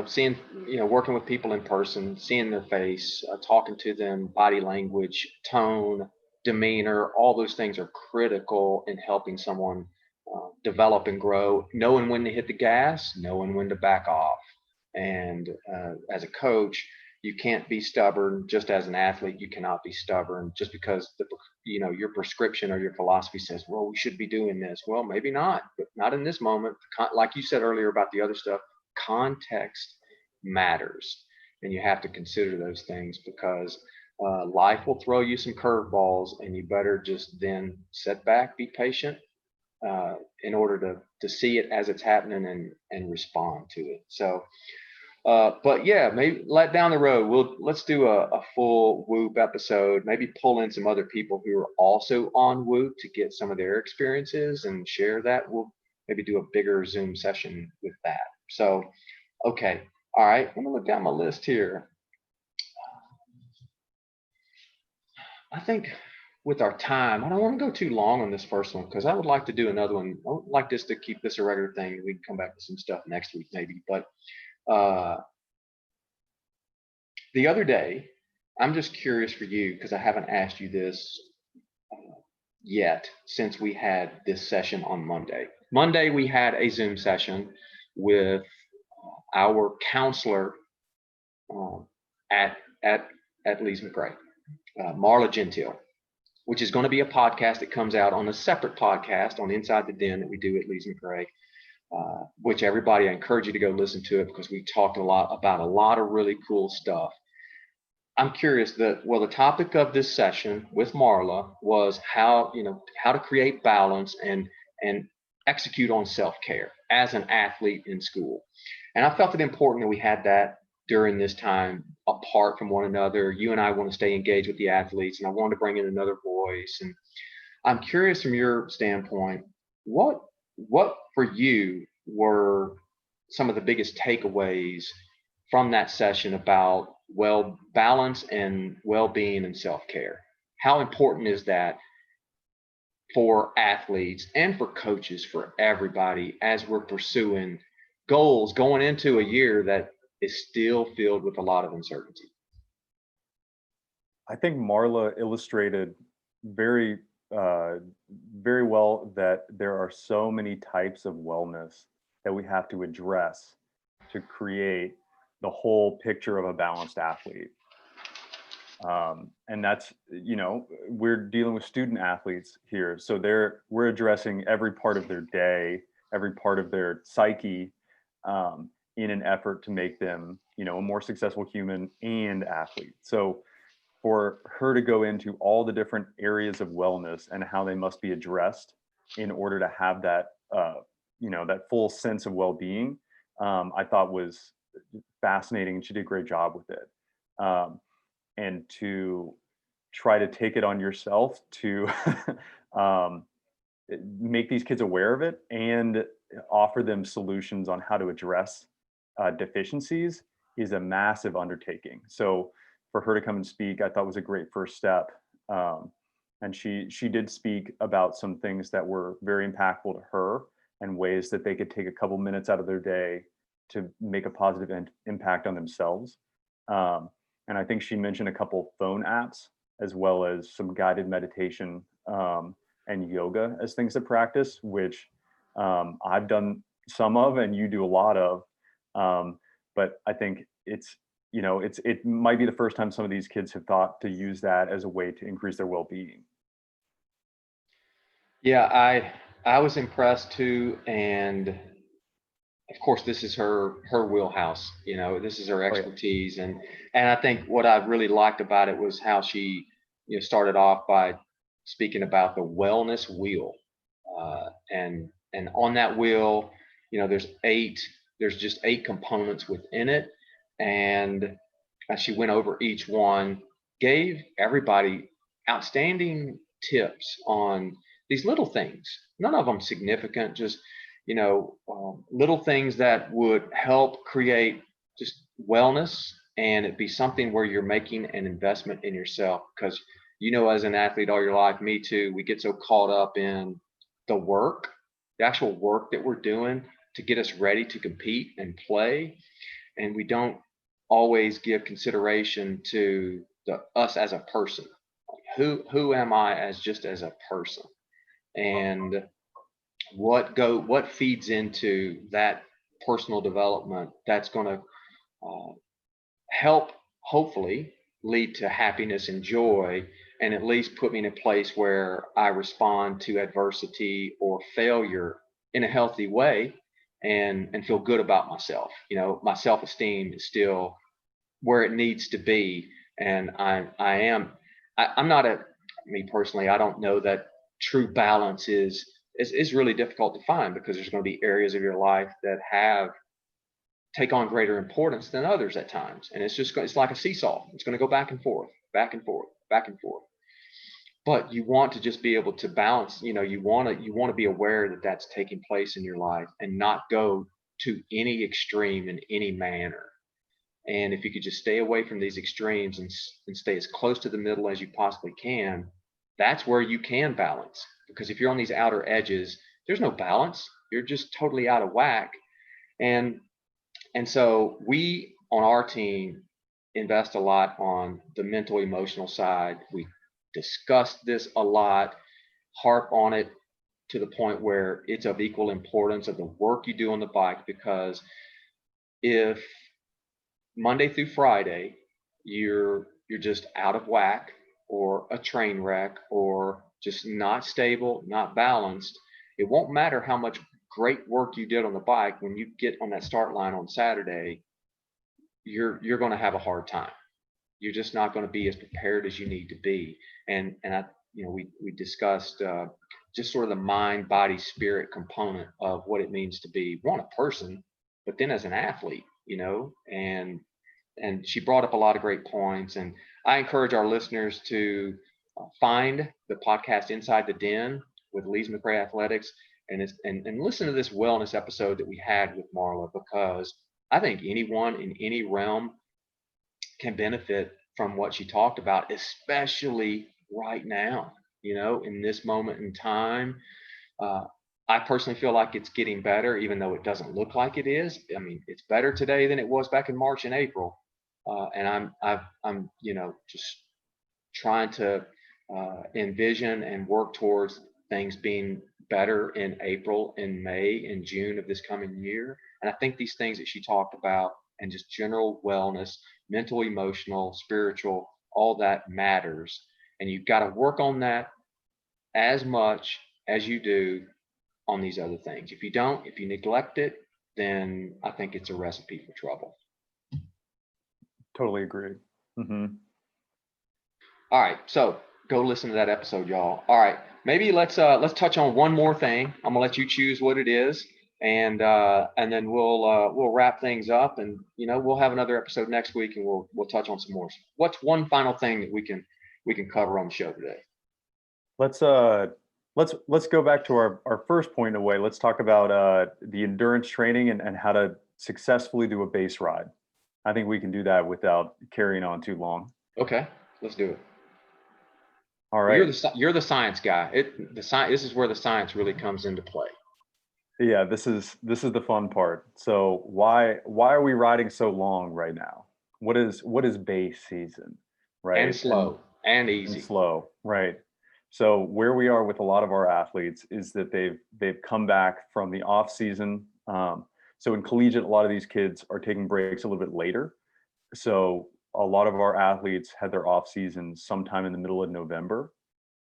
Seeing, working with people in person, seeing their face, talking to them, body language, tone, demeanor, all those things are critical in helping someone develop and grow, knowing when to hit the gas, knowing when to back off. And as a coach, you can't be stubborn. Just as an athlete, you cannot be stubborn just because your prescription or your philosophy says, well, we should be doing this. Well, maybe not, but not in this moment. Like you said earlier about the other stuff, context matters, and you have to consider those things because life will throw you some curveballs, and you better just then sit back, be patient, in order to see it as it's happening and respond to it. So, but yeah, maybe let down the road, let's do a full Whoop episode. Maybe pull in some other people who are also on Whoop to get some of their experiences and share that. We'll maybe do a bigger Zoom session with that. So, okay, all right. Let me look down my list here. I think with our time, I don't want to go too long on this first one because I would like to do another one. I would like this to keep this a regular thing. We can come back to some stuff next week maybe. But the other day, I'm just curious for you because I haven't asked you this yet since we had this session on Monday. Monday, we had a Zoom session with our counselor at Lees-McRae, Marla Gentile, which is going to be a podcast that comes out on a separate podcast on Inside the Den that we do at Lees-McRae, which everybody, I encourage you to go listen to it because we talked a lot about a lot of really cool stuff. I'm curious the topic of this session with Marla was how to create balance and execute on self-care as an athlete in school. And I felt it important that we had that during this time apart from one another. You and I want to stay engaged with the athletes, and I wanted to bring in another voice. And I'm curious from your standpoint, what for you were some of the biggest takeaways from that session about balance and well-being and self-care? How important is that for athletes and for coaches, for everybody, as we're pursuing goals going into a year that is still filled with a lot of uncertainty? I think Marla illustrated very, very well that there are so many types of wellness that we have to address to create the whole picture of a balanced athlete. And that's, we're dealing with student athletes here. So we're addressing every part of their day, every part of their psyche, in an effort to make them, a more successful human and athlete. So for her to go into all the different areas of wellness and how they must be addressed in order to have that, that full sense of well-being, I thought was fascinating, and she did a great job with it. And to try to take it on yourself to make these kids aware of it and offer them solutions on how to address deficiencies is a massive undertaking. So for her to come and speak, I thought was a great first step. And she did speak about some things that were very impactful to her and ways that they could take a couple minutes out of their day to make a positive impact on themselves. And I think she mentioned a couple phone apps as well as some guided meditation and yoga as things to practice, which I've done some of and you do a lot of. But I think it might be the first time some of these kids have thought to use that as a way to increase their well-being. Yeah, I was impressed too, and of course this is her wheelhouse. This is her expertise. And I think what I really liked about it was how she started off by speaking about the wellness wheel, and on that wheel, there's just 8 components within it, and as she went over each one, gave everybody outstanding tips on these little things, none of them significant, just little things that would help create just wellness, and it be something where you're making an investment in yourself. Because as an athlete all your life, me too, we get so caught up in the actual work that we're doing to get us ready to compete and play, and we don't always give consideration to us as a person. Who am I as a person? And what feeds into that personal development that's going to help hopefully lead to happiness and joy, and at least put me in a place where I respond to adversity or failure in a healthy way, and feel good about myself. My self-esteem is still where it needs to be. And I'm not a me personally, I don't know that true balance is really difficult to find, because there's going to be areas of your life that have take on greater importance than others at times. And it's like a seesaw. It's going to go back and forth, back and forth, back and forth. But you want to just be able to balance. You want to be aware that that's taking place in your life, and not go to any extreme in any manner. And if you could just stay away from these extremes, and stay as close to the middle as you possibly can, that's where you can balance. Because if you're on these outer edges, there's no balance. You're just totally out of whack. And so we on our team invest a lot on the mental emotional side. We discuss this a lot, harp on it to the point where it's of equal importance of the work you do on the bike. Because if Monday through Friday you're just out of whack, or a train wreck, or just not stable, not balanced, it won't matter how much great work you did on the bike. When you get on that start line on Saturday, you're going to have a hard time. You're just not going to be as prepared as you need to be. And we discussed just sort of the mind, body, spirit component of what it means to be, one, a person, but then as an athlete. And she brought up a lot of great points. And I encourage our listeners to find the podcast Inside the Den with Lees-McRae Athletics, and listen to this wellness episode that we had with Marla, because I think anyone in any realm can benefit from what she talked about, especially right now, in this moment in time. Uh, I personally feel like it's getting better, even though it doesn't look like it is. I mean, it's better today than it was back in March and April. And I'm just trying to envision and work towards things being better in April, in May, in June of this coming year. And I think these things that she talked about, and just general wellness, mental, emotional, spiritual, all that matters. And you've got to work on that as much as you do on these other things. If you neglect it, then I think it's a recipe for trouble. Totally agree. Mm-hmm. All right, so go listen to that episode, y'all. All right, maybe let's touch on one more thing. I'm gonna let you choose what it is, and then we'll wrap things up, and we'll have another episode next week, and we'll touch on some more. What's one final thing that we can cover on the show today? Let's go back to our first point in a way. Let's talk about the endurance training and how to successfully do a base ride. I think we can do that without carrying on too long. Okay, let's do it. All right. You're the science guy. This is where the science really comes into play. Yeah, this is the fun part. So why are we riding so long right now? What is base season, right? And slow and easy. And slow, right? So where we are with a lot of our athletes is that they've come back from the off season. So in collegiate, a lot of these kids are taking breaks a little bit later. So a lot of our athletes had their off season sometime in the middle of November,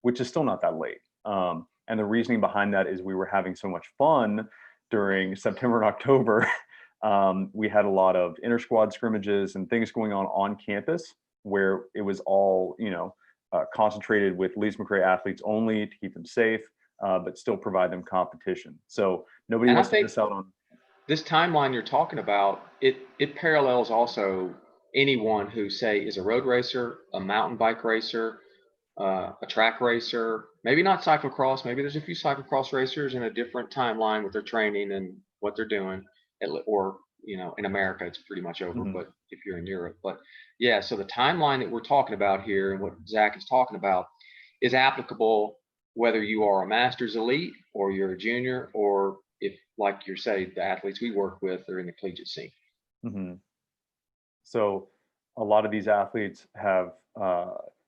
which is still not that late. And the reasoning behind that is we were having so much fun during September and October. We had a lot of inter-squad scrimmages and things going on campus, where it was all, concentrated with Lees-McRae athletes only to keep them safe, but still provide them competition. So nobody wants to miss out on. This timeline you're talking about, it parallels also anyone who, say, is a road racer, a mountain bike racer, a track racer, maybe not cyclocross. Maybe there's a few cyclocross racers in a different timeline with their training and what they're doing, or in America it's pretty much over. Mm-hmm. But if you're in Europe, but yeah, so the timeline that we're talking about here and what Zach is talking about is applicable whether you are a master's elite or you're a junior, or if, like you say, the athletes we work with are in the collegiate scene. Mm-hmm. So a lot of these athletes have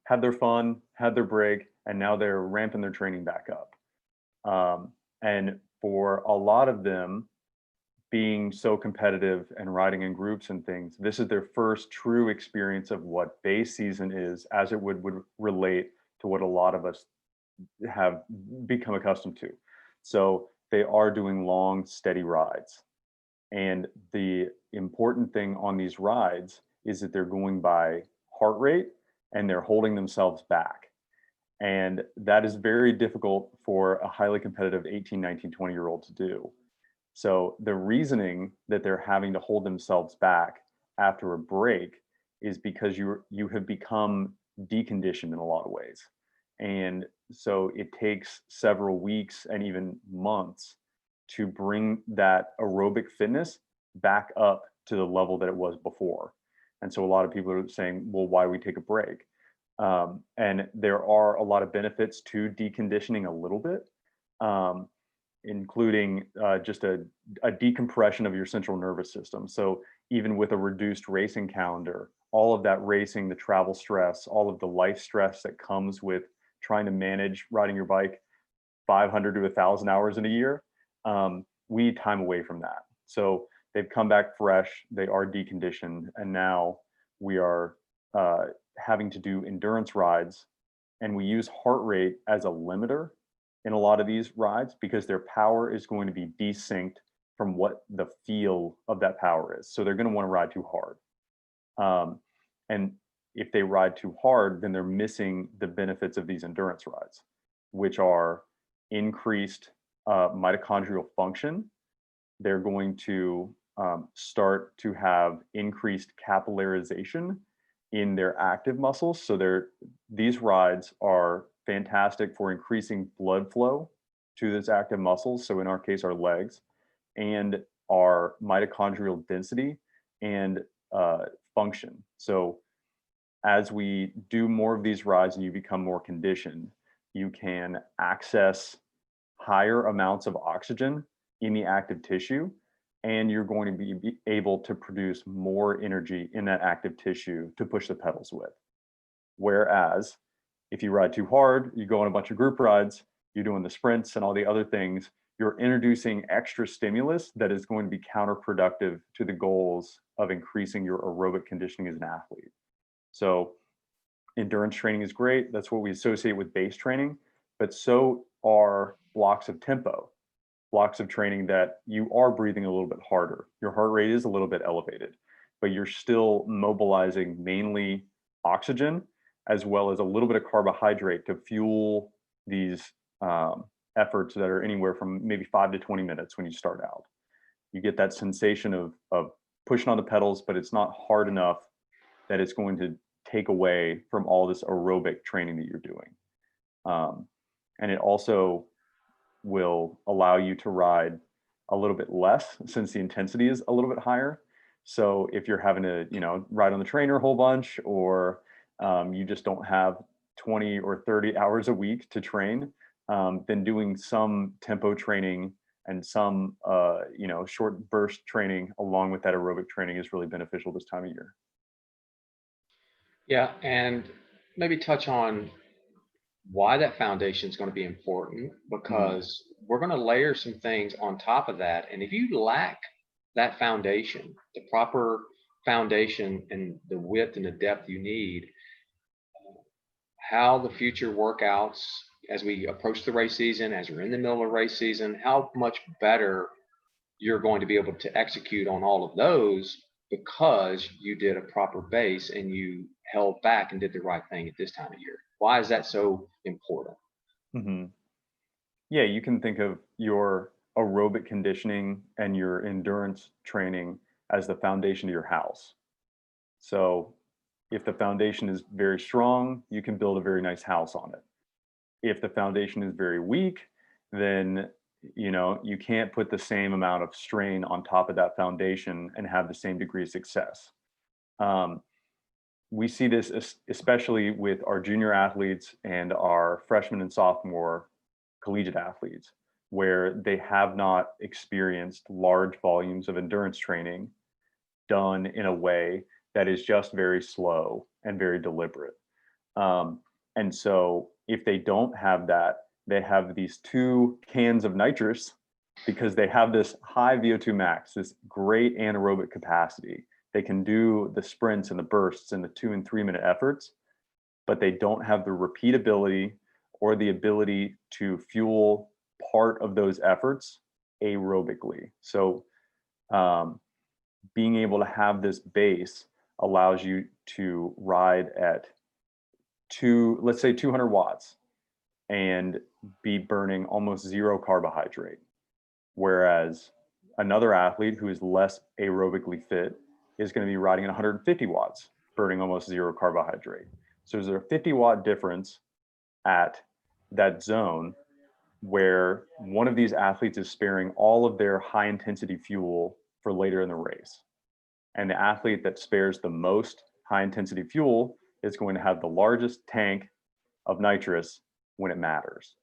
had their fun, had their break, and now they're ramping their training back up. And for a lot of them, being so competitive and riding in groups and things, this is their first true experience of what base season is, as it would relate to what a lot of us have become accustomed to. So they are doing long, steady rides. And the important thing on these rides is that they're going by heart rate and they're holding themselves back. And that is very difficult for a highly competitive 18, 19, 20-year-old to do. So the reasoning that they're having to hold themselves back after a break is because you have become deconditioned in a lot of ways. And so it takes several weeks and even months to bring that aerobic fitness back up to the level that it was before. And so a lot of people are saying, well, why we take a break? And there are a lot of benefits to deconditioning a little bit, including just a decompression of your central nervous system. So even with a reduced racing calendar, all of that racing, the travel stress, all of the life stress that comes with trying to manage riding your bike 500 to 1,000 hours in a year, we need time away from that. So they've come back fresh, they are deconditioned, and now we are having to do endurance rides, and we use heart rate as a limiter in a lot of these rides because their power is going to be desynced from what the feel of that power is. So they're going to want to ride too hard. And if they ride too hard, then they're missing the benefits of these endurance rides, which are increased mitochondrial function. They're going to start to have increased capillarization in their active muscles. So these rides are fantastic for increasing blood flow to those active muscles. So in our case, our legs, and our mitochondrial density and function. So as we do more of these rides and you become more conditioned, you can access higher amounts of oxygen in the active tissue, and you're going to be able to produce more energy in that active tissue to push the pedals with. Whereas if you ride too hard, you go on a bunch of group rides, you're doing the sprints and all the other things, you're introducing extra stimulus that is going to be counterproductive to the goals of increasing your aerobic conditioning as an athlete. So endurance training is great. That's what we associate with base training, but so are blocks of tempo, blocks of training that you are breathing a little bit harder. Your heart rate is a little bit elevated, but you're still mobilizing mainly oxygen as well as a little bit of carbohydrate to fuel these efforts that are anywhere from maybe 5 to 20 minutes when you start out. You get that sensation of pushing on the pedals, but it's not hard enough that it's going to take away from all this aerobic training that you're doing. And it also will allow you to ride a little bit less since the intensity is a little bit higher. So if you're having to, ride on the trainer a whole bunch, or you just don't have 20 or 30 hours a week to train, then doing some tempo training and some, short burst training along with that aerobic training is really beneficial this time of year. Yeah, and maybe touch on why that foundation is going to be important, because we're going to layer some things on top of that. And if you lack that foundation, the proper foundation and the width and the depth you need, how the future workouts as we approach the race season, as we're in the middle of race season, how much better you're going to be able to execute on all of those because you did a proper base and you held back and did the right thing at this time of year. Why is that so important? Mm-hmm. Yeah, you can think of your aerobic conditioning and your endurance training as the foundation of your house. So if the foundation is very strong, you can build a very nice house on it. If the foundation is very weak, then you can't put the same amount of strain on top of that foundation and have the same degree of success. We see this especially with our junior athletes and our freshman and sophomore collegiate athletes, where they have not experienced large volumes of endurance training done in a way that is just very slow and very deliberate. And so if they don't have that, they have these 2 cans of nitrous because they have this high VO2 max, this great anaerobic capacity. They can do the sprints and the bursts and the 2 and 3 minute efforts, but they don't have the repeatability or the ability to fuel part of those efforts aerobically. So being able to have this base allows you to ride at let's say 200 watts and be burning almost zero carbohydrate. Whereas another athlete who is less aerobically fit is going to be riding at 150 watts, burning almost zero carbohydrate. So there's a 50-watt difference at that zone where one of these athletes is sparing all of their high intensity fuel for later in the race. And the athlete that spares the most high intensity fuel is going to have the largest tank of nitrous when it matters.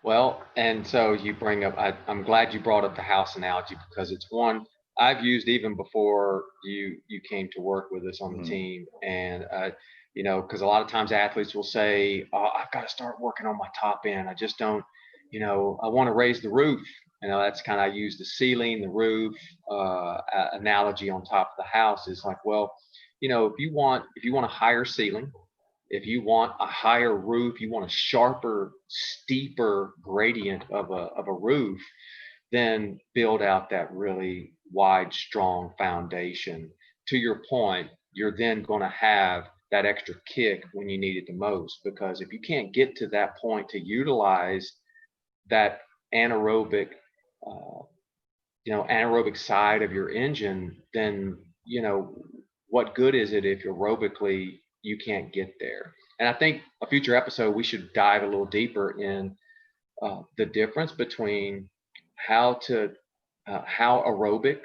Well, and so you bring up, I'm glad you brought up the house analogy, because it's one I've used even before you came to work with us on the team. And, you know, because a lot of times athletes will say, oh, I've got to start working on my top end. I just don't, you know, I want to raise the roof. You know, that's kind of, I use the ceiling, the roof analogy on top of the house is like, well, you know, if you want a higher ceiling, if you want a higher roof, you want a sharper, steeper gradient of a roof, then build out that really wide, strong foundation. To your point, you're then going to have that extra kick when you need it the most, because if you can't get to that point to utilize that anaerobic, anaerobic side of your engine, then, you know, what good is it if aerobically you can't get there? And I think a future episode, we should dive a little deeper in the difference between how aerobic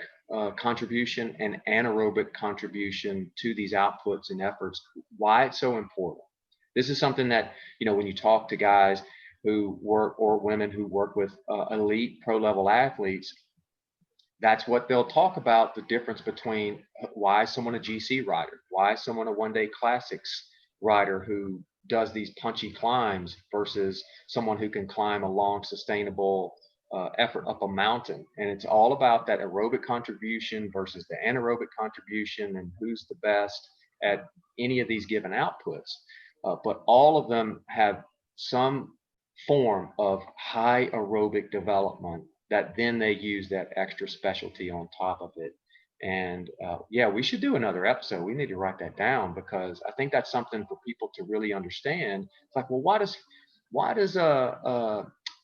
contribution and anaerobic contribution to these outputs and efforts, why it's so important. This is something that, you know, when you talk to guys who work, or women who work with elite pro level athletes, that's what they'll talk about, the difference between why is someone a GC rider, why is someone a one-day classics rider who does these punchy climbs versus someone who can climb a long, sustainable effort up a mountain. And it's all about that aerobic contribution versus the anaerobic contribution and who's the best at any of these given outputs. But all of them have some form of high aerobic development that then they use that extra specialty on top of it. And yeah, we should do another episode. We need to write that down, because I think that's something for people to really understand. It's like, well, why does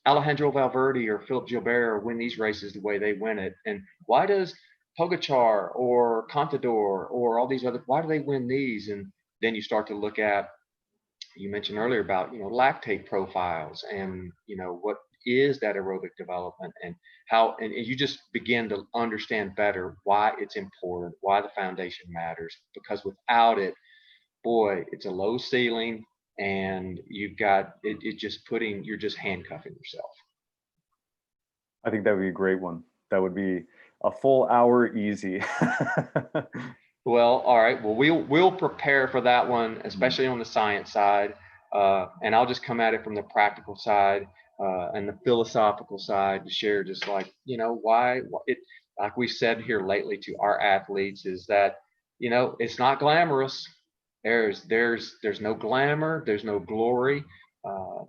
Alejandro Valverde or Philip Gilbert win these races the way they win it? And why does Pogacar or Contador or all these other, why do they win these? And then you start to look at, you mentioned earlier about, you know, lactate profiles and, you know, what is that aerobic development, and how, and you just begin to understand better why it's important, why the foundation matters, because without it, boy, it's a low ceiling, and you've got it just putting, you're just handcuffing yourself. I think that would be a great one. That would be a full hour easy. Well, all right. Well, we'll prepare for that one, especially on the science side, and I'll just come at it from the practical side and the philosophical side to share, just like, you know, why it, like we said here lately to our athletes, is that, you know, it's not glamorous. There's no glamour. There's no glory.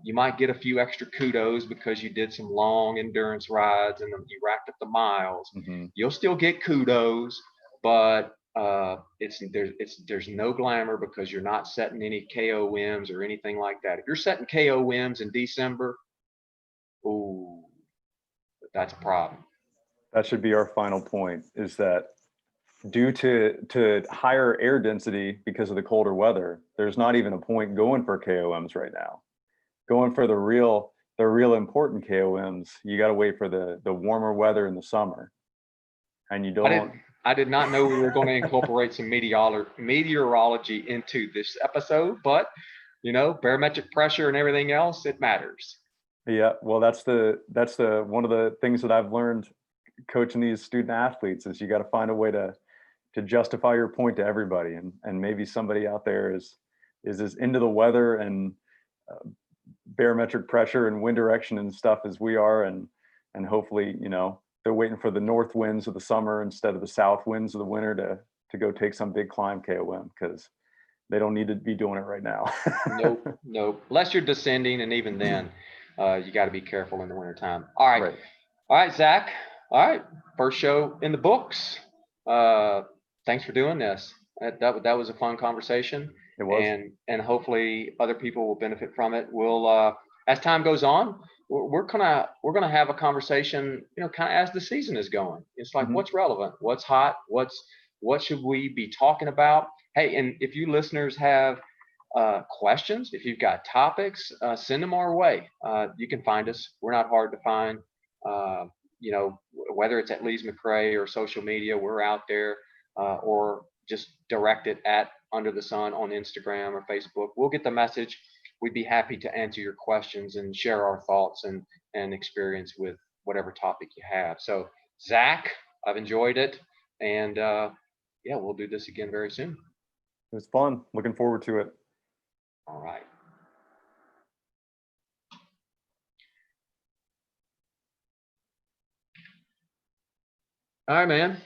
You might get a few extra kudos because you did some long endurance rides and you racked up the miles. Mm-hmm. You'll still get kudos, but there's no glamour, because you're not setting any KOMs or anything like that. If you're setting KOMs in December, ooh, that's a problem. That should be our final point, is that due to higher air density because of the colder weather, there's not even a point going for KOMs right now. Going for the real important KOMs, you got to wait for the warmer weather in the summer. And you don't. I did not know we were going to incorporate some meteorology into this episode, but, you know, barometric pressure and everything else, it matters. Yeah, well, that's the one of the things that I've learned coaching these student athletes, is you got to find a way to justify your point to everybody, and maybe somebody out there is as into the weather and barometric pressure and wind direction and stuff as we are, and and hopefully, they're waiting for the north winds of the summer instead of the south winds of the winter to go take some big climb KOM, because they don't need to be doing it right now. Nope. Unless you're descending, and even then, you got to be careful in the wintertime. All right. Right. All right, Zach. All right. First show in the books. Thanks for doing this. That was a fun conversation. It was. And hopefully other people will benefit from it. We'll as time goes on, we're gonna have a conversation, kind of as the season is going. It's like, what's relevant, what's hot, what should we be talking about? Hey, and if you listeners have questions, if you've got topics, send them our way. You can find us. We're not hard to find. Whether it's at Lees-McRae or social media, we're out there, or just direct it at Under the Sun on Instagram or Facebook. We'll get the message. We'd be happy to answer your questions and share our thoughts and experience with whatever topic you have. So, Zach, I've enjoyed it. And we'll do this again very soon. It was fun. Looking forward to it. All right. All right, man.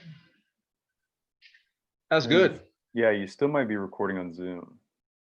That's good. Yeah, you still might be recording on Zoom.